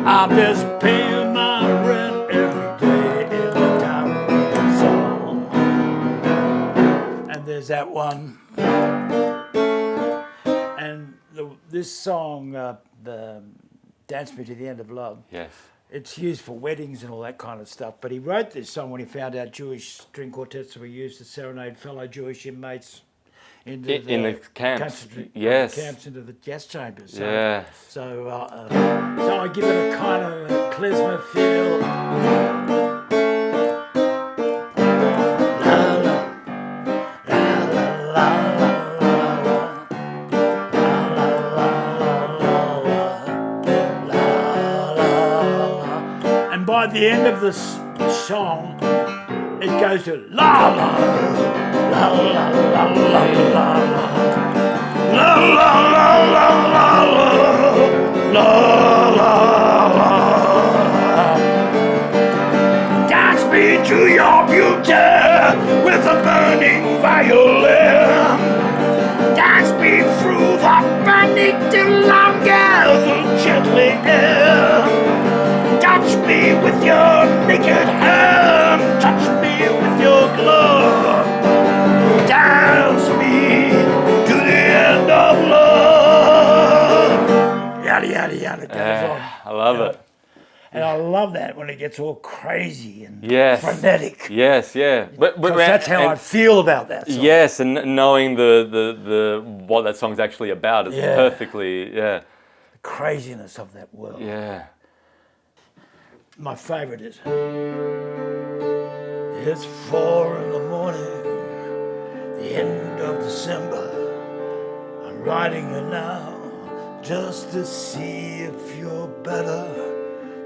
I'm just paying my rent every day in the town of song. And there's that one. And this song, the Dance Me to the End of Love. Yes. It's used for weddings and all that kind of stuff. But he wrote this song when he found out Jewish string quartets were used to serenade fellow Jewish inmates in the camps. concentrate Yes. camps into the gas chambers. So, Yeah. so I give it a kind of a klezmer feel. La la la la la. And by the end of the song, it goes to la la la la la la la la la la la la. Dance me to your beauty with a burning violin. Dance me through the burning till I'm gathered gently in. Touch me with your naked hand. Touch me with your glove. Dance me to the end of love. Yada yada yada. Goes on. I love it. And I love that when it gets all crazy and Yes. frenetic. Yes, yeah. But 'Cause that's how I feel about that song. Yes, and knowing the what that song's actually about is Yeah. perfectly, yeah. The craziness of that world. Yeah. My favourite is it's 4 in the morning, the end of December. I'm writing you now just to see if you're better.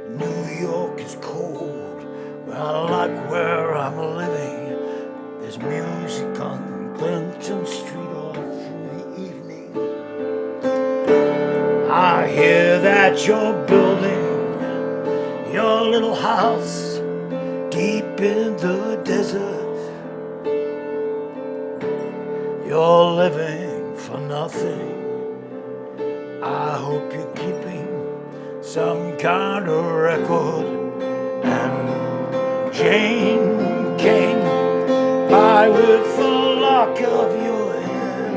New York is cold, but I like where I'm living. There's music on Clinton Street all through the evening. I hear that you're building your little house deep in the desert. You're living for nothing. I hope you're keeping some kind of record. And Jane came by with the lock of your hair.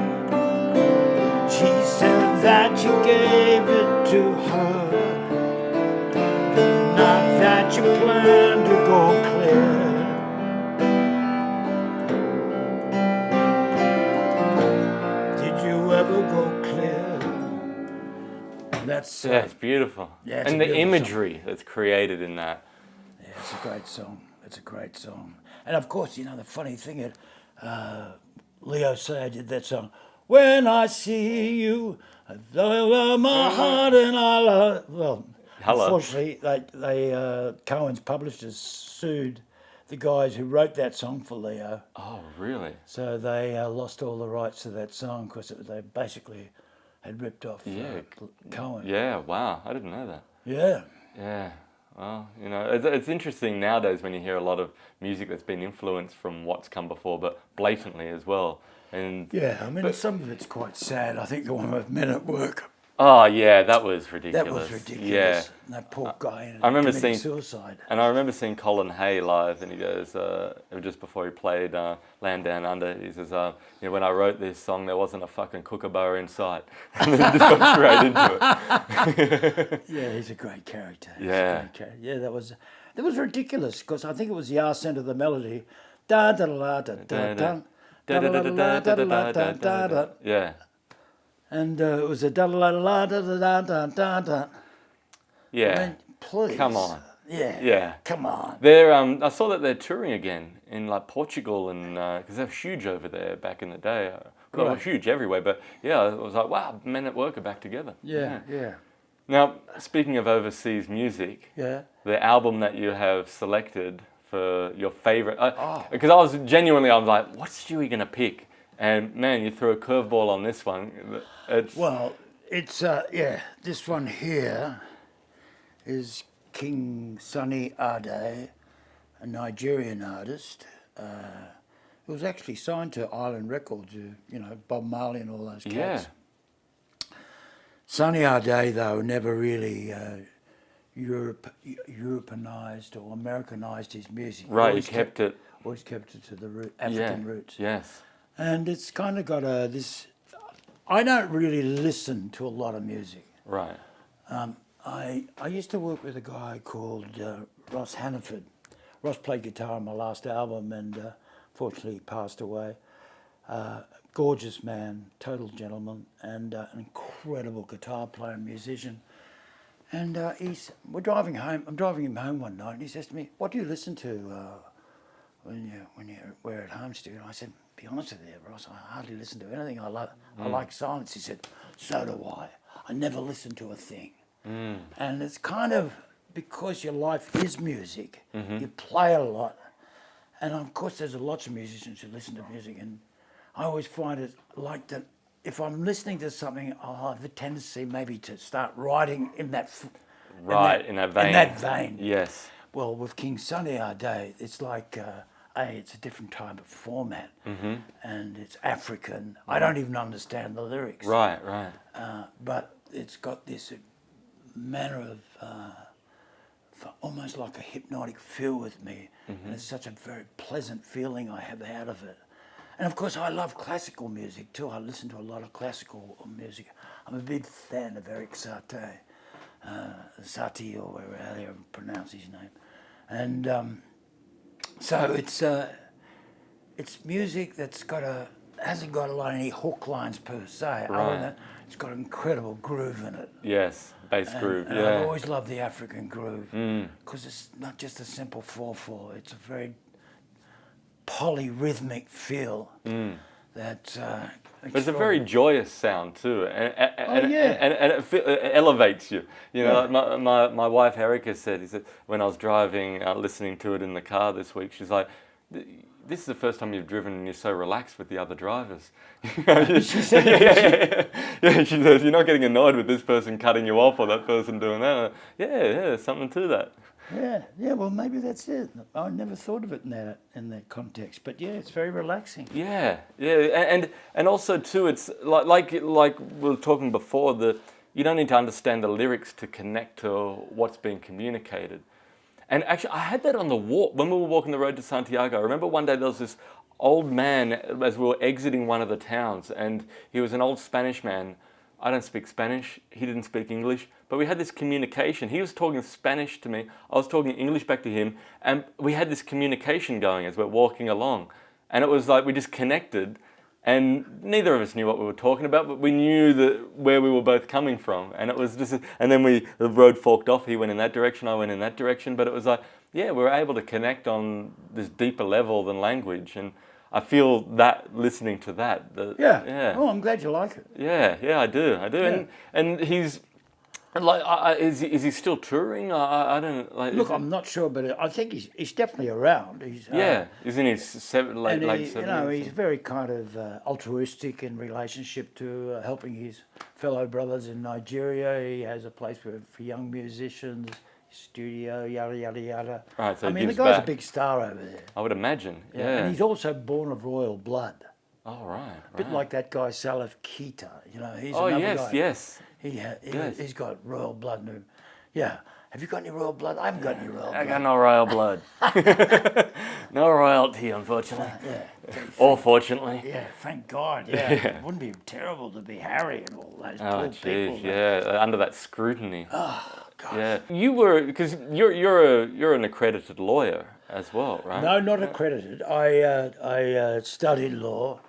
She said that you gave it to her the night that you planned to go clear. Did you ever go clear? That's Yeah, it's beautiful. Yeah, it's and a the beautiful imagery that's created in that. Yeah, it's a great song. It's a great song. And of course, you know, the funny thing is, Leo Sayer did that song, When I See You, I love my heart and I love... Well, Hello. unfortunately, Cohen's publishers sued the guys who wrote that song for Leo. Oh, really? So they lost all the rights to that song because they basically had ripped off Cohen. Yeah, wow. I didn't know that. Yeah. Yeah. Well, you know, it's interesting nowadays when you hear a lot of music that's been influenced from what's come before, but blatantly as well. And Yeah, I mean, some of it's quite sad. I think the one with Men at Work. oh yeah, that was ridiculous. That was ridiculous. Yeah. And that poor guy I remember committing seeing suicide. And I remember seeing Colin Hay live, and he goes, just before he played Land Down Under, he says, you know, when I wrote this song, there wasn't a fucking kookaburra in sight. And then just got straight into it. Yeah, he's a great character. He's Yeah. a great character. Yeah, that was ridiculous because I think it was the accent of the melody. Da da da da da da da da da da da da. Yeah. And it was a da da da da da da da da. Yeah. I mean, please. Come on. Yeah. Yeah. Come on. They're I saw that they're touring again in like Portugal, and because they're huge over there back in the day. They were Right. huge everywhere, but yeah, I was like, wow, Men at Work are back together. Yeah. Yeah. Now, speaking of overseas music, Yeah. the album that you have selected for your favorite, because I was like, what's Stewie gonna pick? And man, you threw a curveball on this one. Well, it's this one here is King Sunny Ade, a Nigerian artist. It was actually signed to Island Records, you know, Bob Marley and all those cats. Yeah. Sunny Ade, though, never really Europeanized or Americanized his music. Right, he kept it. Always kept it to the African roots. Yes. And it's kind of got this... I don't really listen to a lot of music. Right. I used to work with a guy called Ross Hannaford. Ross played guitar on my last album and fortunately he passed away. Gorgeous man, total gentleman, and an incredible guitar player and musician. And we're driving home. I'm driving him home one night, and he says to me, "What do you listen to when we're at home, Stu?" And I said, "Be honest with you, Ross, I hardly listen to anything. I like silence." He said, "So do I. I never listen to a thing." And it's kind of because your life is music. You play a lot, and of course, there's lots of musicians who listen to music, and I always find it like that. If I'm listening to something, I'll have a tendency maybe to start writing in that in that vein. In that vein. Yes. Well, with King Sunny Our Day, it's like it's a different type of format, and it's African. I don't even understand the lyrics. Right. But it's got this manner of almost like a hypnotic feel with me, and it's such a very pleasant feeling I have out of it. And of course, I love classical music too. I listen to a lot of classical music. I'm a big fan of Eric Satie, Satie, or however you pronounce his name. And so it's music that's hasn't got a lot of any hook lines per se. Right. Other than it's got an incredible groove in it. Yes, bass groove. And Yeah. I've always loved the African groove because it's not just a simple 4/4. It's a very polyrhythmic feel that. But it's a very joyous sound too, and it elevates you. You know, Yeah. my wife Erica said, when I was driving, listening to it in the car this week, she's like, "This is the first time you've driven and you're so relaxed with the other drivers." She said, yeah, she says, "You're not getting annoyed with this person cutting you off or that person doing that." Yeah, there's something to that. Yeah. Well, maybe that's it. I never thought of it in that context, but yeah, it's very relaxing. Yeah, and also too, it's like we were talking before. You don't need to understand the lyrics to connect to what's being communicated. And actually, I had that on the walk when we were walking the road to Santiago. I remember one day there was this old man as we were exiting one of the towns, and he was an old Spanish man. I don't speak Spanish. He didn't speak English, but we had this communication. He was talking Spanish to me. I was talking English back to him, and we had this communication going as we're walking along. And it was like we just connected, and neither of us knew what we were talking about, but we knew where we were both coming from. And it was just, and then the road forked off. He went in that direction, I went in that direction. But it was like, yeah, we were able to connect on this deeper level than language. And I feel that listening to that. Yeah. Oh, I'm glad you like it. Yeah, I do. Yeah. And he's like, is he still touring? I don't like. Look, I'm not sure, but I think he's definitely around. He's he's in his late 70s. You know, he's very kind of altruistic in relationship to helping his fellow brothers in Nigeria. He has a place for young musicians. Studio, yada yada yada. Right, so I he mean, the gives guy's back. a big star over there. I would imagine. Yeah. And he's also born of royal blood. Oh right. A bit like that guy Salif Keita. You know, he's Oh another guy. yes. He's got royal blood in him. Yeah. Have you got any royal blood? I haven't got any royal blood. I got no royal blood. No royalty, unfortunately. Yeah. Or fortunately. Yeah, thank God. Yeah. It wouldn't be terrible to be Harry and all those poor people. Yeah, under that scrutiny. Oh, gosh. Yeah, you were, because you're an accredited lawyer as well, right? No, not accredited. I studied law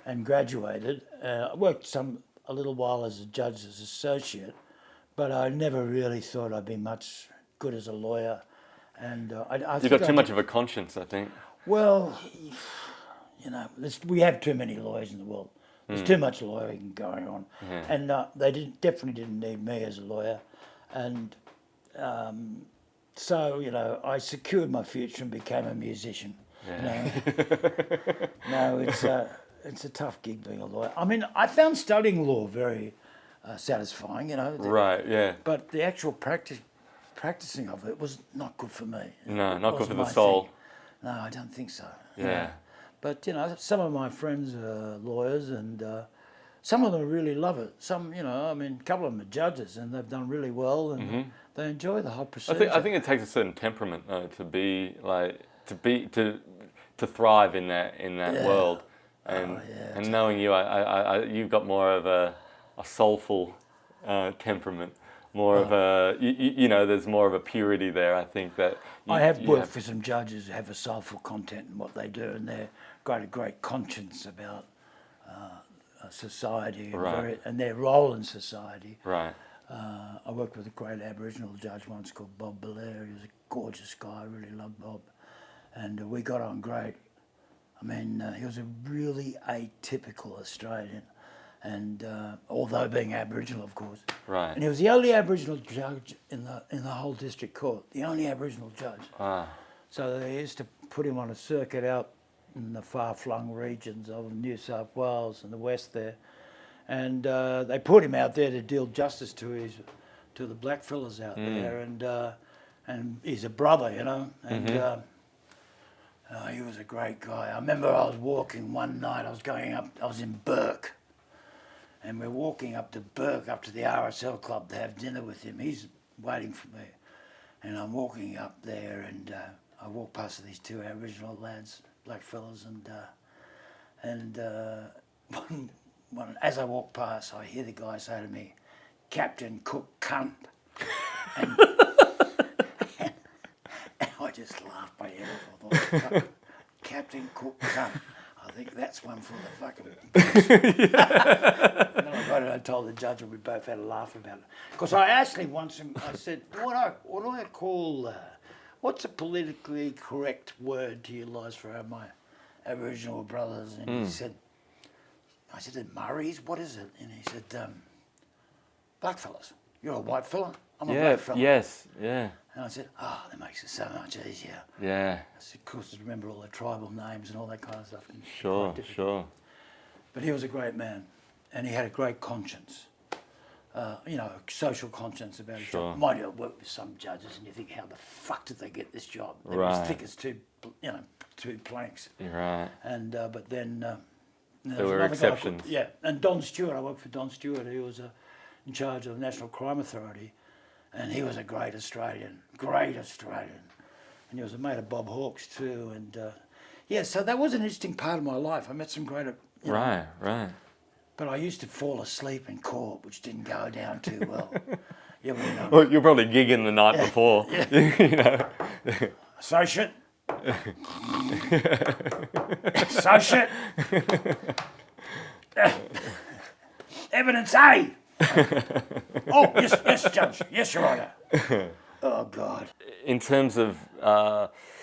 and graduated. I worked a little while as a judge, as associate, but I never really thought I'd be much good as a lawyer. And You've got too much of a conscience, I think. Well, you know, we have too many lawyers in the world. There's too much lawyering going on, and they definitely didn't need me as a lawyer, and so you know, I secured my future and became a musician. Yeah. You know? No, it's a tough gig being a lawyer. I mean, I found studying law very satisfying. You know. Right. Yeah. But the actual practicing of it was not good for me. No, not good for the my soul. thing. No, I don't think so. Yeah. You know? But, you know, some of my friends are lawyers and some of them really love it. Some, you know, I mean, a couple of them are judges and they've done really well and they enjoy the whole procedure. I think it takes a certain temperament to be like to thrive in that world, and knowing you've got more of a soulful temperament. More of a, you know, there's more of a purity there. I think that I have worked for some judges who have a soulful content in what they do, and they've got a great conscience about society Right. and their role in society. Right. I worked with a great Aboriginal judge once called Bob Belair. He was a gorgeous guy. I really loved Bob. And we got on great. I mean, he was a really atypical Australian, and although being Aboriginal, of course. Right. And he was the only Aboriginal judge in the whole district court, the only Aboriginal judge. Ah. So they used to put him on a circuit out in the far-flung regions of New South Wales and the west there. And they put him out there to deal justice to the blackfellas out there, and he's a brother, you know. And he was a great guy. I remember I was walking one night. I was in Burke, and we're walking up to Burke, up to the RSL club to have dinner with him. He's waiting for me, and I'm walking up there, and I walk past these two Aboriginal lads, blackfellas, and as I walk past, I hear the guy say to me, "Captain Cook cunt," and I just laughed my head off. I thought, "Captain Cook cunt. I think that's one for the fucking." And then I got it. I told the judge, and we both had a laugh about it. Because I actually once, I said, "What do I call? What's a politically correct word to utilise for my Aboriginal brothers?" And he said, I said, "Murray's, what is it?" And he said, "Blackfellas. You're a white fella. I'm a black fella." Yes. Yeah. And I said, "Oh, that makes it so much easier." Yeah. I said, "Of course, to remember all the tribal names and all that kind of stuff." And Sure. Sure. But he was a great man, and he had a great conscience. You know, social conscience about his job. Mind you, I worked with some judges, and you think, how the fuck did they get this job? They were as thick as two planks. You're right. And but then. There were exceptions. Yeah, and Don Stewart, I worked for Don Stewart, he was in charge of the National Crime Authority, and he was a great Australian. And he was a mate of Bob Hawke's too, and yeah, so that was an interesting part of my life. I met some great... you know, Right. But I used to fall asleep in court, which didn't go down too well. Yeah, well, you know. Well, you're probably gigging the night before. You know. Associate. Associate. Evidence A. Oh, yes, Judge. Yes, Your Honour. Oh, God. In terms of,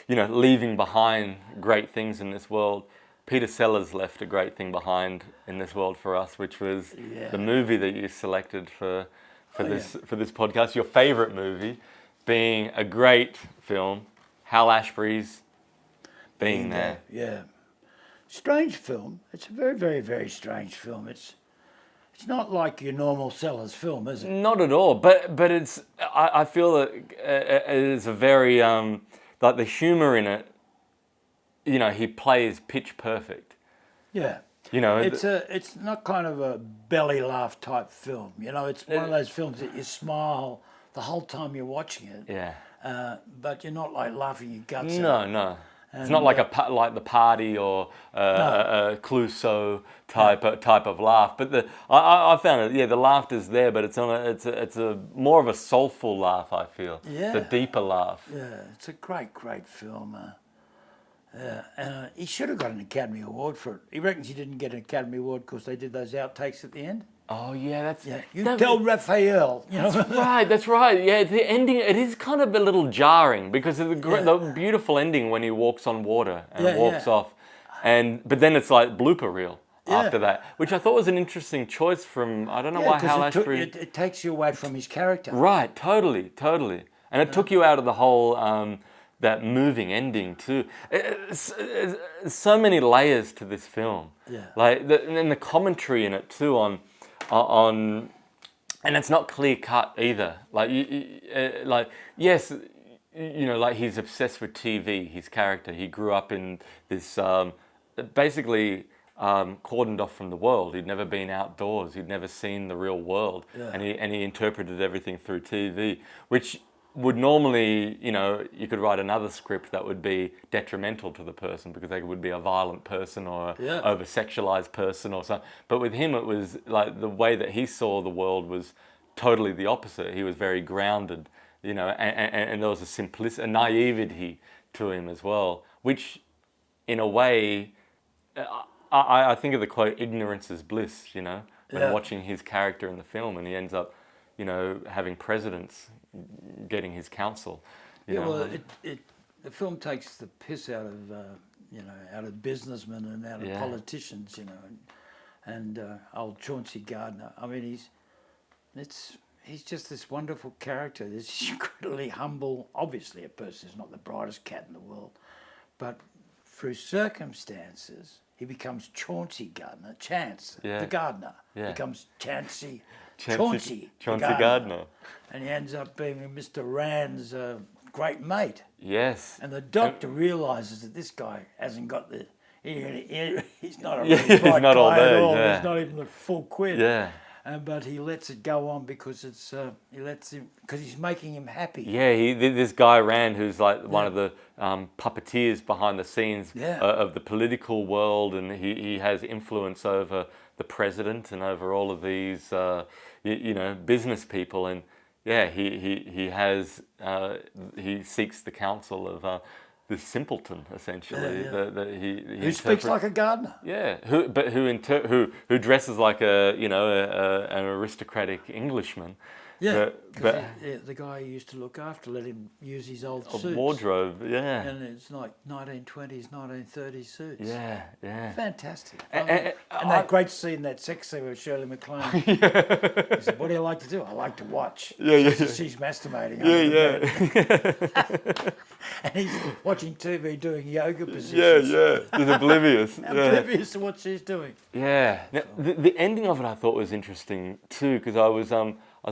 leaving behind great things in this world, Peter Sellers left a great thing behind in this world for us, which was the movie that you selected for this podcast. Your favourite movie, being a great film, Hal Ashbury's Being There. Yeah. Strange film. It's a very, very, very strange film. It's not like your normal Sellers film, is it? Not at all. But it's. I feel that it is a very like the humour in it. You know, he plays pitch perfect. Yeah. You know, it's not kind of a belly laugh type film. You know, it's one of those films that you smile the whole time you're watching it. Yeah. But you're not like laughing your guts out. No. It's not like like The Party or a Clouseau type of laugh. But I found it. Yeah, the laughter's there, but it's a more of a soulful laugh. I feel. Yeah. It's a deeper laugh. Yeah, it's a great film. He should have got an Academy Award for it. He reckons he didn't get an Academy Award because they did those outtakes at the end. Oh yeah, Tell Raphael. You know? That's right. Yeah, the ending, it is kind of a little jarring because of the beautiful ending when he walks on water and walks off, but then it's like blooper reel after that, which I thought was an interesting choice from, I don't know why Hal Ashbury... It takes you away from his character. Right, totally. And it took you out of the whole... that moving ending too. It's so many layers to this film. Yeah. Like and the commentary in it too on, and it's not clear cut either. Like yes, you know, like he's obsessed with TV. His character, he grew up in this basically cordoned off from the world. He'd never been outdoors. He'd never seen the real world, and he interpreted everything through TV, which would normally, you know, you could write another script that would be detrimental to the person because they would be a violent person or over-sexualized person or something. But with him, it was like the way that he saw the world was totally the opposite. He was very grounded, you know, and there was a naivety to him as well, which in a way, I think of the quote, ignorance is bliss, you know, when Yeah. watching his character in the film and he ends up, you know, having presidents getting his counsel. You Yeah, know, well, the film takes the piss out of out of businessmen and out of Yeah. politicians, you know, and old Chauncey Gardner. I mean, he's just this wonderful character, this incredibly humble. Obviously, a person who's not the brightest cat in the world, but through circumstances, he becomes Chauncey Gardner, Chance, Yeah. the gardener, Yeah. becomes Chauncey Chauncey the Gardner. and he ends up being Mr. Rand's great mate. Yes. And the doctor realises that this guy hasn't got the. He's not a Yeah, really he's bright not all guy at there, all. yeah. He's not even a full quid. Yeah. But he lets it go on because it's he lets him because he's making him happy. Yeah, this guy Rand, who's like one of the puppeteers behind the scenes Yeah. of the political world, and he has influence over the president and over all of these, you know, business people, and yeah, he seeks the counsel of this simpleton essentially. Yeah, yeah. That he Who speaks like a gardener. yeah, who dresses like an aristocratic Englishman. Yeah, but the guy who used to look after let him use his old a suits. wardrobe, yeah, And it's like 1920s, 1930s suits. yeah, yeah. Fantastic. And that great scene, that sex scene with Shirley MacLaine. He said, what do you like to do? I like to watch. Yeah. She's masturbating. under the Yeah. bed. And he's watching TV doing yoga Yeah, positions. yeah. He's oblivious. Yeah. Oblivious to what she's doing. Yeah. Now, the ending of it I thought was interesting too, because I was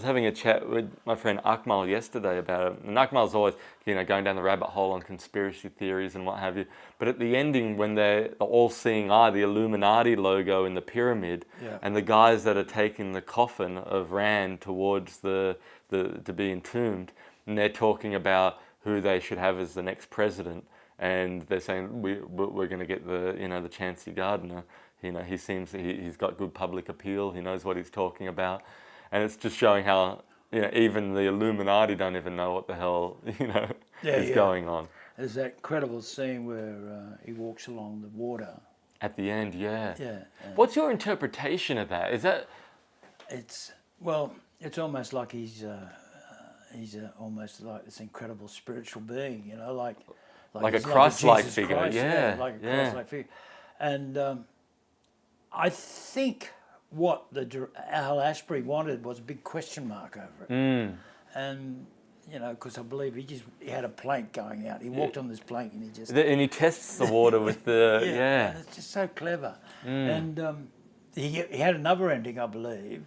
having a chat with my friend Akmal yesterday about it. And Akmal's always, you know, going down the rabbit hole on conspiracy theories and what have you. But at the ending, when they're the all-seeing eye, the Illuminati logo in the pyramid, Yeah. and the guys that are taking the coffin of Rand towards the to be entombed, and they're talking about who they should have as the next president, and they're saying we're going to get the Chauncey Gardner. You know, he seems he's got good public appeal. He knows what he's talking about, and it's just showing how even the Illuminati don't even know what the hell is going on. There's that incredible scene where he walks along the water. At the end, yeah. Yeah. What's your interpretation of that? Is that It's almost like he's almost like this incredible spiritual being, you know, like a he's Christ-like Jesus figure? Christ, Yeah, like a yeah. Christ-like figure. And I think what Al Ashbury wanted was a big question mark over it, and because I believe he had a plank going out. He walked on this plank and and he tests the water with the and it's just so clever. And he had another ending, I believe,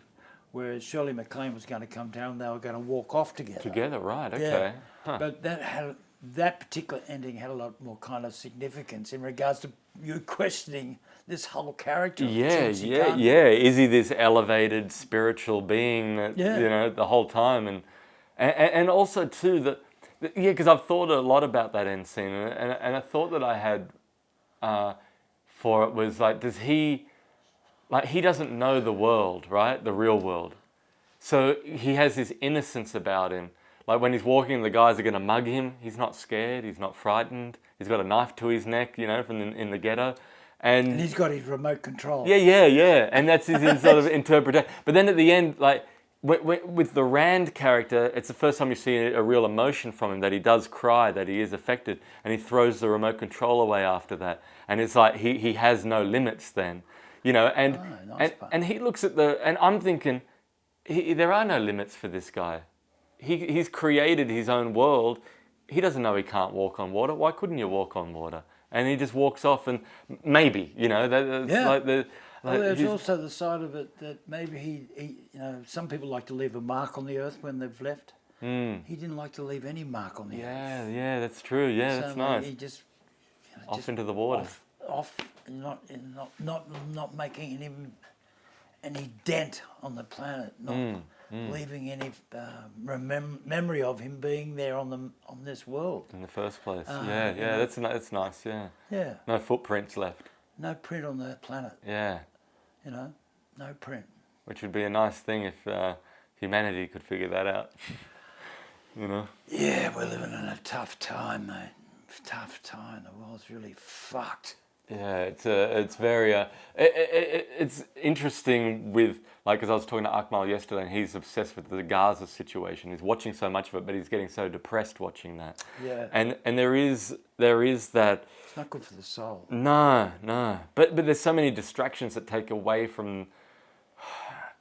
where Shirley MacLaine was going to come down and they were going to walk off together. Together, right? Okay. Yeah. Huh. But that particular ending had a lot more kind of significance in regards to you questioning this whole character. of Chauncey Gardner. Is he this elevated spiritual being that the whole time, and also too because I've thought a lot about that end scene, and I thought that I had for it was like, does he doesn't know the world, right? The real world. So he has this innocence about him. Like when he's walking, the guys are going to mug him. He's not scared. He's not frightened. He's got a knife to his neck, in the ghetto. And he's got his remote control. Yeah. And that's his sort of interpretation. But then at the end, like with the Rand character, it's the first time you see a real emotion from him, that he does cry, that he is affected. And he throws the remote control away after that. And it's like he has no limits then. And he looks at and I'm thinking, there are no limits for this guy. He's created his own world. He doesn't know he can't walk on water. Why couldn't you walk on water? And he just walks off, and maybe, there's also the side of it that maybe he some people like to leave a mark on the earth when they've left. He didn't like to leave any mark on the earth. Yeah, that's true. Yeah, So that's nice. He just Off into the water. Off, not making any dent on the planet, not leaving any memory of him being there on this world. In the first place. That's nice. Yeah. No footprints left. No print on the planet. Yeah. No print. Which would be a nice thing if humanity could figure that out. Yeah, we're living in a tough time, mate. Tough time. The world's really fucked. Yeah, it's very it's interesting with like, because I was talking to Akmal yesterday, and he's obsessed with the Gaza situation. He's watching so much of it, but he's getting so depressed watching that. Yeah. And there is that. It's not good for the soul. No, no. But there's so many distractions that take away from.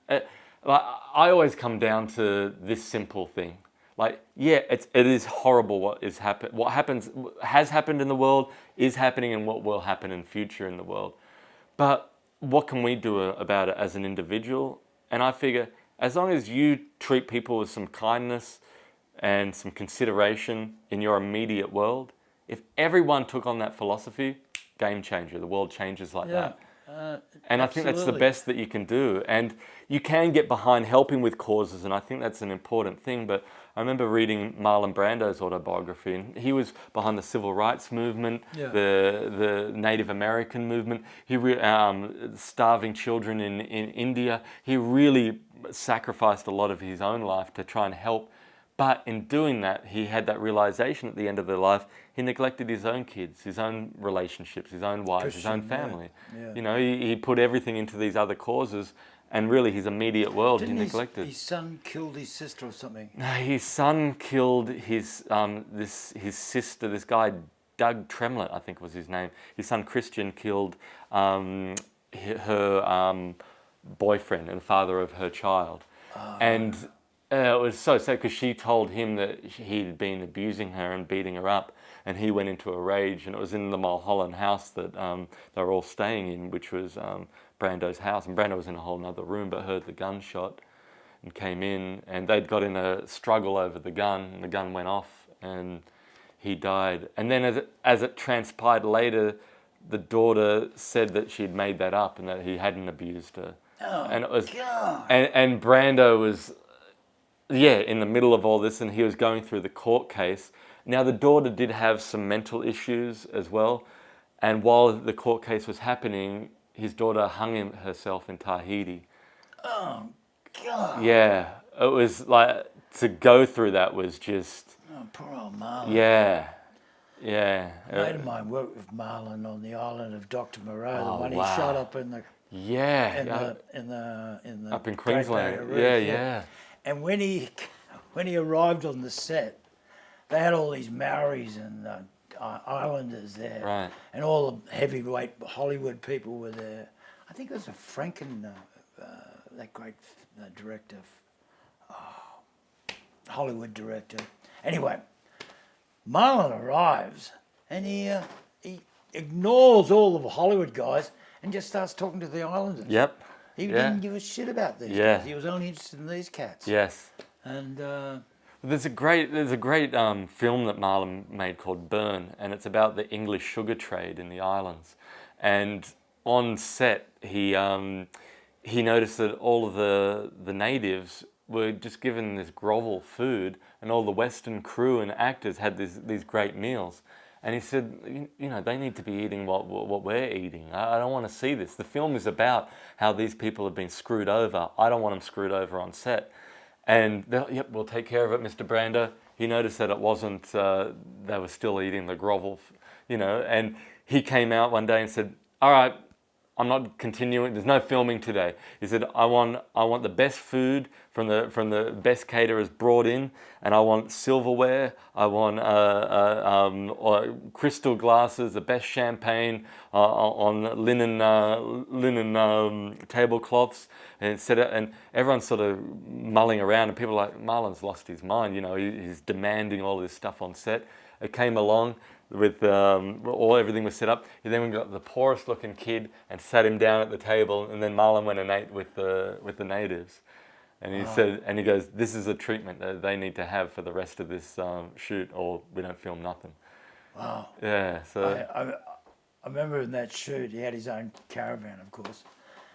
Like, I always come down to this simple thing. Like, yeah, it is horrible what has happened in the world, is happening, and what will happen in future in the world. But what can we do about it as an individual? And I figure, as long as you treat people with some kindness and some consideration in your immediate world, if everyone took on that philosophy, game changer. The world changes like that. And I think that's the best that you can do. And you can get behind helping with causes, and I think that's an important thing. But I remember reading Marlon Brando's autobiography, and he was behind the civil rights movement, the Native American movement, starving children in India. He really sacrificed a lot of his own life to try and help. But in doing that, he had that realization at the end of their life, he neglected his own kids, his own relationships, his own wives, his own family. Yeah. You know, he put everything into these other causes, and really his immediate world he neglected. His son killed his sister or something? No, his son killed his sister, this guy, Doug Tremlett, I think was his name. His son Christian killed her boyfriend and father of her child. And it was so sad because she told him that he'd been abusing her and beating her up, and he went into a rage, and it was in the Mulholland house that they were all staying in, which was Brando's house, and Brando was in a whole other room but heard the gunshot and came in, and they'd got in a struggle over the gun, and the gun went off and he died. And then as it transpired later, the daughter said that she'd made that up and that he hadn't abused her. Oh, and it was God. and Brando was in the middle of all this, and he was going through the court case. Now, the daughter did have some mental issues as well, and while the court case was happening, his daughter hung herself in Tahiti. Oh, God. Yeah, it was like, to go through that was just... Oh, poor old Marlon. Yeah. A mate of mine worked with Marlon on the island of Dr. Moreau, the one he shot up in the... up in Great Queensland. Barrier Reef, Yeah. And when he arrived on the set, they had all these Maoris and Islanders there, Right. and all the heavyweight Hollywood people were there. I think it was a Franken, that great director, Hollywood director. Anyway, Marlon arrives and he ignores all of the Hollywood guys and just starts talking to the Islanders. Yep. He didn't give a shit about these Yeah. guys. He was only interested in these cats. Yes. And There's a great film that Marlon made called Burn, and it's about the English sugar trade in the islands. And on set, he noticed that all of the natives were just given this grovel food, and all the Western crew and actors had these great meals. And he said, you know, they need to be eating what we're eating. I don't want to see this. The film is about how these people have been screwed over. I don't want them screwed over on set. And yep, we'll take care of it, Mr. Brando. He noticed that it wasn't, they were still eating the grovel, you know, and he came out one day and said, all right, I'm not continuing, there's no filming today. He said, I want the best food from the best caterers brought in, and I want silverware, I want crystal glasses, the best champagne on linen tablecloths, and everyone's sort of mulling around, and people are like, Marlon's lost his mind, you know, he's demanding all this stuff on set. It came along with everything was set up. And then we got the poorest looking kid and sat him down at the table, and then Marlon went and ate with the natives. And he said, and he goes, this is a treatment that they need to have for the rest of this shoot, or we don't film nothing. wow. Yeah, so I remember in that shoot, he had his own caravan, of course,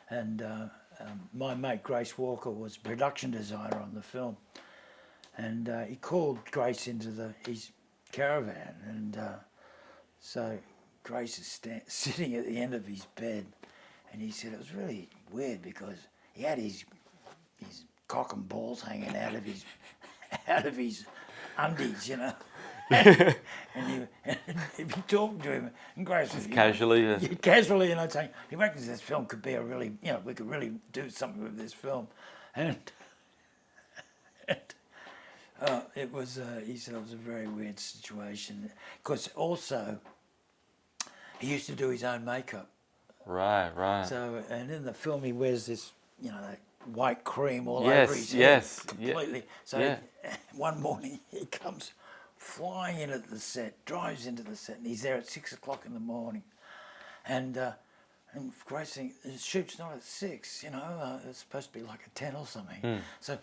and my mate Grace Walker was production designer on the film, and he called Grace into his caravan, and so Grace is sitting at the end of his bed, and he said it was really weird because he had his cock and balls hanging out of his undies, you know. and if you talk to him, and Grace Just casually. casually, and I'd say, he reckons this film could be a really, we could really do something with this film, and it was. He said it was a very weird situation, because also he used to do his own makeup. Right. So, and in the film, he wears this, that white cream all Yes, over his yes, head completely. So one morning he comes flying in at the set, drives into the set, and he's there at 6 o'clock in the morning. And Grace thinks, the shoot's not at 6, it's supposed to be like at 10 or something. So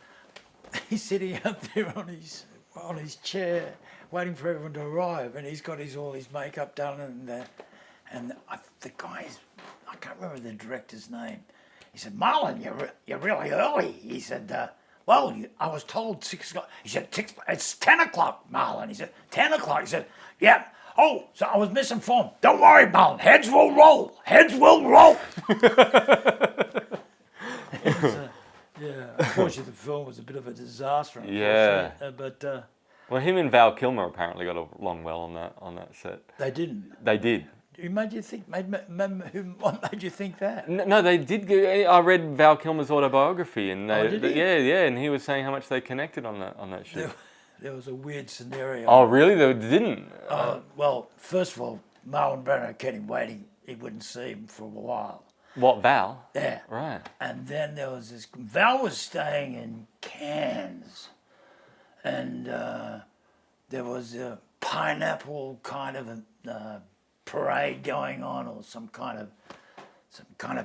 he's sitting out there on his chair, waiting for everyone to arrive, and he's got all his makeup done, and the guy, I can't remember the director's name. He said, "Marlon, you're really early." He said, "Well, I was told 6 o'clock." He said, "It's 10 o'clock, Marlon." He said, "10 o'clock." He said, "Yeah. Oh, so I was misinformed. Don't worry, Marlon. Heads will roll. Heads will roll." Unfortunately, the film was a bit of a disaster. Yeah. But Well, him and Val Kilmer apparently got along well on that set. they didn't. They did. Who made you think? What made you think that? No, they did. I read Val Kilmer's autobiography, and did he? and he was saying how much they connected on that shoot. There was a weird scenario. Oh, really? They didn't. Well, first of all, Marlon Brando kept him waiting. He wouldn't see him for a while. What, Val? Yeah. Right. And then there was this. Val was staying in Cairns, and there was a pineapple kind of a parade going on, or some kind of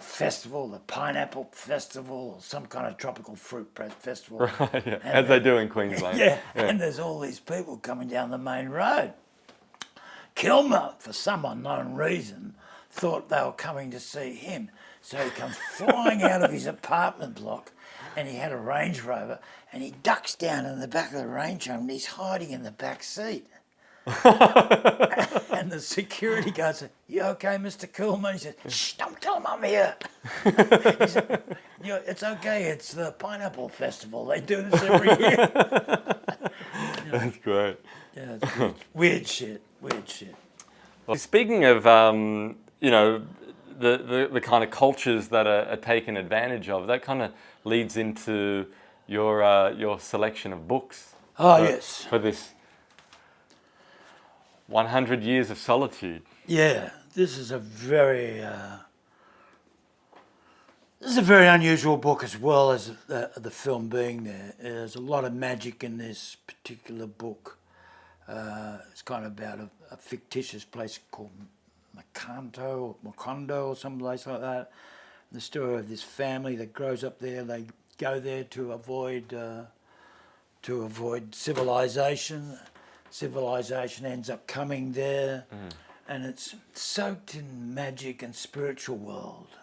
festival, the pineapple festival, or some kind of tropical fruit festival. Right, yeah. As they do in Queensland. Yeah, and there's all these people coming down the main road. Kilmer, for some unknown reason, thought they were coming to see him. So he comes flying out of his apartment block, and he had a Range Rover, and he ducks down in the back of the Range Rover, and he's hiding in the back seat. And the security guard said, "You okay, Mr. Coolman?" He said, "Shh, don't tell him I'm here." He said, "It's okay, it's the Pineapple Festival. They do this every year." That's great. Yeah, it's weird shit. Well, speaking of, the kind of cultures that are taken advantage of, that kind of leads into your selection of books. Yes. For this 100 Years of Solitude. Yeah, this is a very unusual book, as well as the film being there. There's a lot of magic in this particular book. It's kind of about a fictitious place called Macondo or some place like that. And the story of this family that grows up there. They go there to avoid civilization. Civilization ends up coming there, and it's soaked in magic and spiritual world.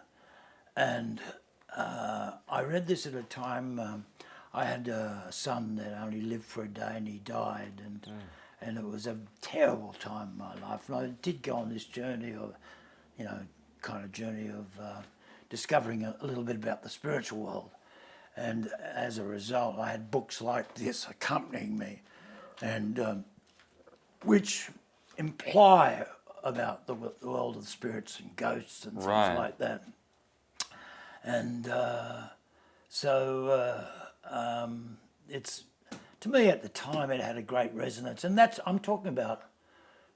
And I read this at a time. I had a son that only lived for a day, and he died, and it was a terrible time in my life. And I did go on this journey of, discovering a little bit about the spiritual world. And as a result, I had books like this accompanying me, and which imply about the world of spirits and ghosts and things like that. And it's, to me at the time, it had a great resonance. And I'm talking about,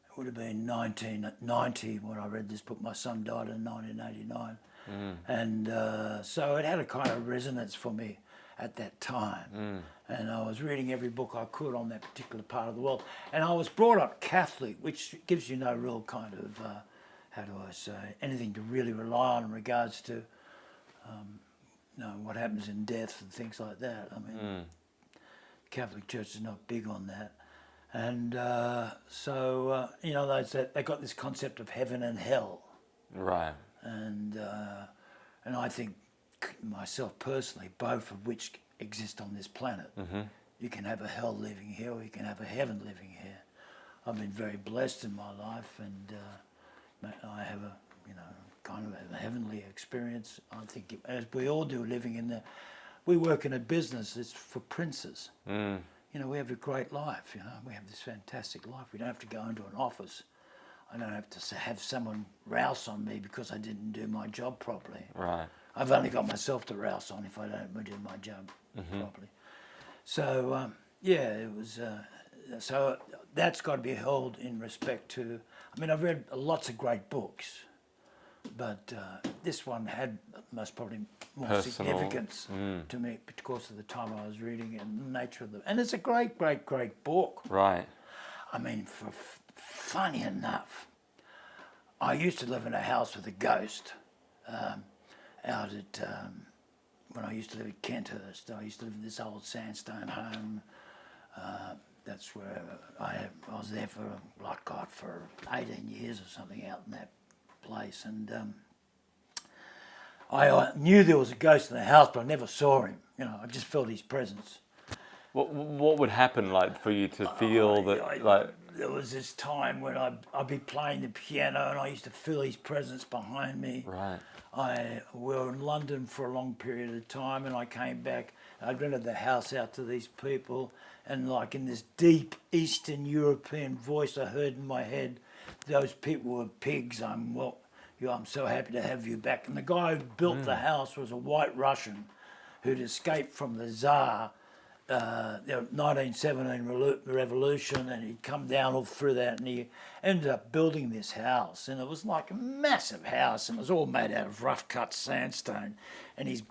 it would have been 1990 when I read this book. My son died in 1989. And so it had a kind of resonance for me at that time. And I was reading every book I could on that particular part of the world. And I was brought up Catholic, which gives you no real kind of, anything to really rely on in regards to, what happens in death and things like that. I mean, Catholic Church is not big on that. And they got this concept of heaven and hell. Right. And I think myself personally, both of which exist on this planet. You can have a hell living here, or you can have a heaven living here. I've been very blessed in my life, and I have kind of a heavenly experience. I think, as we all do, living in we work in a business. It's for princes. we have a great life, we have this fantastic life. We don't have to go into an office. I don't have to have someone rouse on me because I didn't do my job properly. Right. I've only got myself to rouse on if I don't do my job properly. So, it was, so that's got to be held in respect to, I've read lots of great books, but this one had most probably more Personal. significance to me because of the time I was reading it and the nature of the, and it's a great, great, great book. Right. Funny enough, I used to live in a house with a ghost out at, when I used to live at Kenthurst. I used to live in this old sandstone home. That's where I was there for 18 years or something out in that place. And I knew there was a ghost in the house, but I never saw him. I just felt his presence. What would happen for you to feel that There was this time when I'd be playing the piano and I used to feel his presence behind me. Right. We were in London for a long period of time, and I came back. I'd rented the house out to these people, and in this deep Eastern European voice I heard in my head, those people were pigs. I'm so happy to have you back. And the guy who built the house was a white Russian who'd escaped from the Tsar. The 1917 revolution, and he'd come down all through that, and he ended up building this house, and it was like a massive house, and it was all made out of rough cut sandstone. And his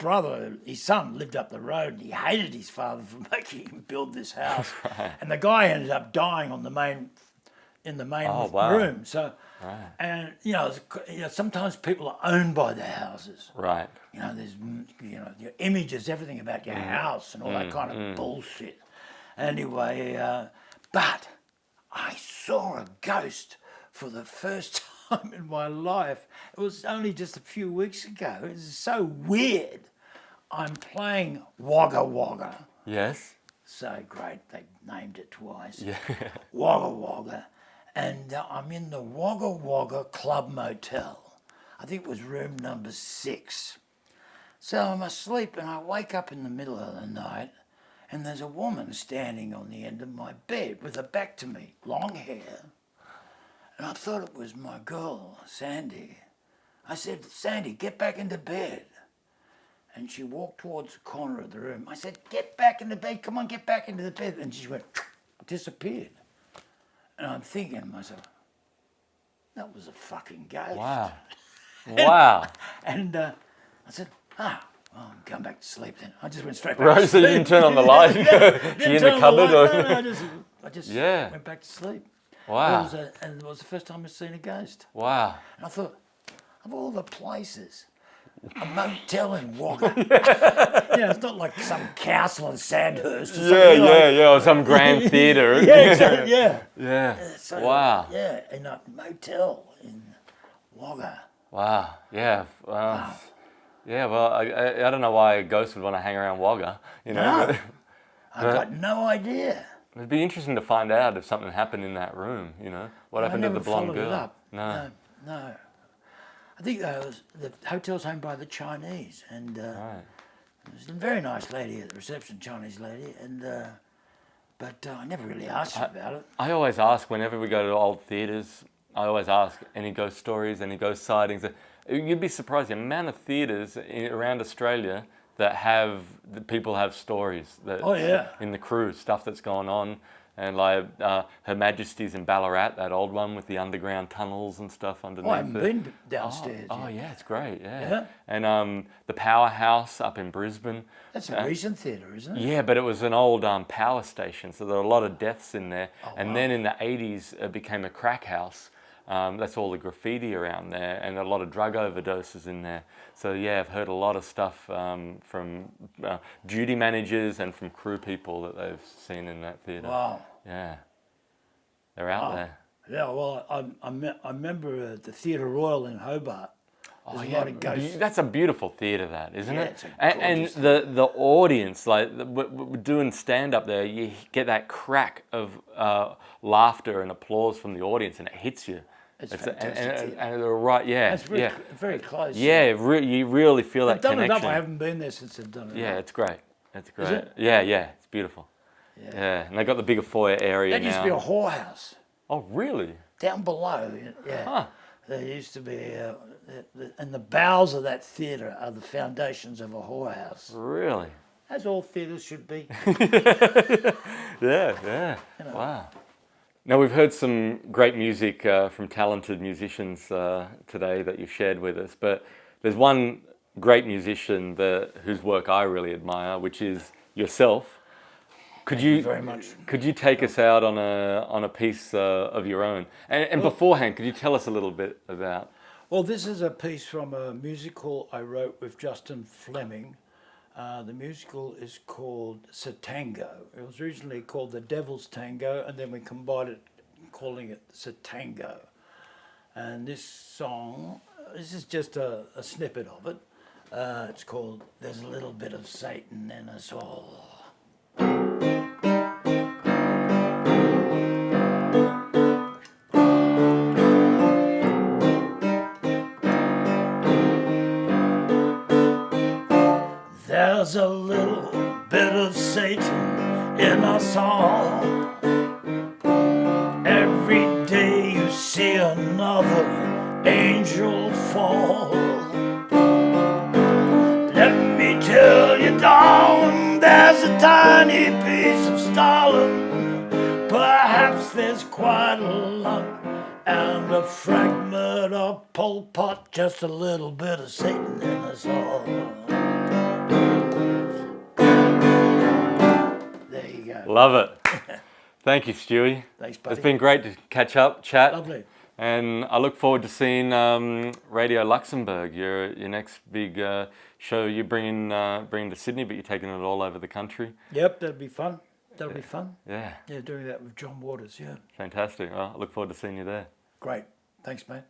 son lived up the road, and he hated his father for making him build this house. Right. And the guy ended up dying in the main room. So, right. And sometimes people are owned by their houses. Right. There's your images, everything about your house and all that kind of bullshit. Anyway, but I saw a ghost for the first time in my life. It was only just a few weeks ago. It was so weird. I'm playing Wagga Wagga. Yes. So great, they named it twice. Yeah. Wagga Wagga. And I'm in the Wagga Wagga Club Motel. I think it was room number 6. So I'm asleep and I wake up in the middle of the night and there's a woman standing on the end of my bed with her back to me, long hair. And I thought it was my girl, Sandy. I said, Sandy, get back into bed. And she walked towards the corner of the room. I said, get back into bed, come on, get back into the bed. And she went, disappeared. And I'm thinking to myself, that was a fucking ghost. Wow. Wow. And I said, well, I'm going back to sleep then. I just went straight back to Right, sleep. so you didn't turn on the light? She in the cupboard? No, I just went back to sleep. Wow. And it was the first time I'd seen a ghost. Wow. And I thought, of all the places, a motel in Wagga. It's not like some castle in Sandhurst or something. Or some grand theatre. Exactly, Yeah. So, Wow. Yeah, in a motel in Wagga. Wow. Yeah. Wow. Yeah, well, I don't know why a ghost would want to hang around Wagga, No, I've got no idea. It'd be interesting to find out if something happened in that room, What happened to the blonde girl? It up. No. I think the hotel's owned by the Chinese, and there's a very nice lady at the reception, Chinese lady, and but I never really asked her about it. I always ask whenever we go to old theatres. I always ask any ghost stories, any ghost sightings. You'd be surprised the amount of theatres around Australia that people have stories that in the crew, stuff that's going on. And Her Majesty's in Ballarat, that old one with the underground tunnels and stuff underneath. I haven't been downstairs yet. Yeah, it's great, Yeah? And the Powerhouse up in Brisbane. That's a recent theatre, isn't it? Yeah, but it was an old power station, so there were a lot of deaths in there. And then in the 80s, it became a crack house. That's all the graffiti around there, and a lot of drug overdoses in there. So yeah, I've heard a lot of stuff from duty managers and from crew people that they've seen in that theatre. Wow. Yeah, they're out there. Yeah, well, I remember the Theatre Royal in Hobart. There's a lot of ghosts. That's a beautiful theatre, that, isn't it? It's a and the audience, we're doing stand up there, you get that crack of laughter and applause from the audience, and it hits you. It's fantastic. And they're right, It's very close. Yeah, you really feel that done connection. it up. I haven't been there since they've done it. Yeah, up. it's great. It's great. Is it? Yeah, it's beautiful. Yeah, and they got the bigger foyer area That now. used to be a whorehouse. Oh, really? Down below, yeah. Huh. There used to be, and the bowels of that theatre are the foundations of a whorehouse. Really? As all theatres should be. Yeah. Wow. Now, we've heard some great music from talented musicians today that you've shared with us, but there's one great musician whose work I really admire, which is yourself. Thank you very much. Could you take us out on a piece of your own? And beforehand, could you tell us a little bit about? Well, this is a piece from a musical I wrote with Justin Fleming. The musical is called Santiago. It was originally called The Devil's Tango, and then we combined it, calling it Santiago. And this song, this is just a snippet of it. It's called There's a Little Bit of Satan in Us All. There's a little bit of Satan in us all. Every day you see another angel fall. Let me tell you, darling, there's a tiny piece of Stalin. Perhaps there's quite a lot, and a fragment of Pol Pot, just a little bit of Satan in us all. There you go. Love it. Thank you, Stewie. Thanks, buddy. It's been great to catch up, chat. Lovely. And I look forward to seeing Radio Luxembourg, your next big show. You're bringing to Sydney, but you're taking it all over the country. Yep, that'll be fun. That'll be fun. Yeah. Yeah, doing that with John Waters, yeah. Fantastic. Well, I look forward to seeing you there. Great. Thanks, mate.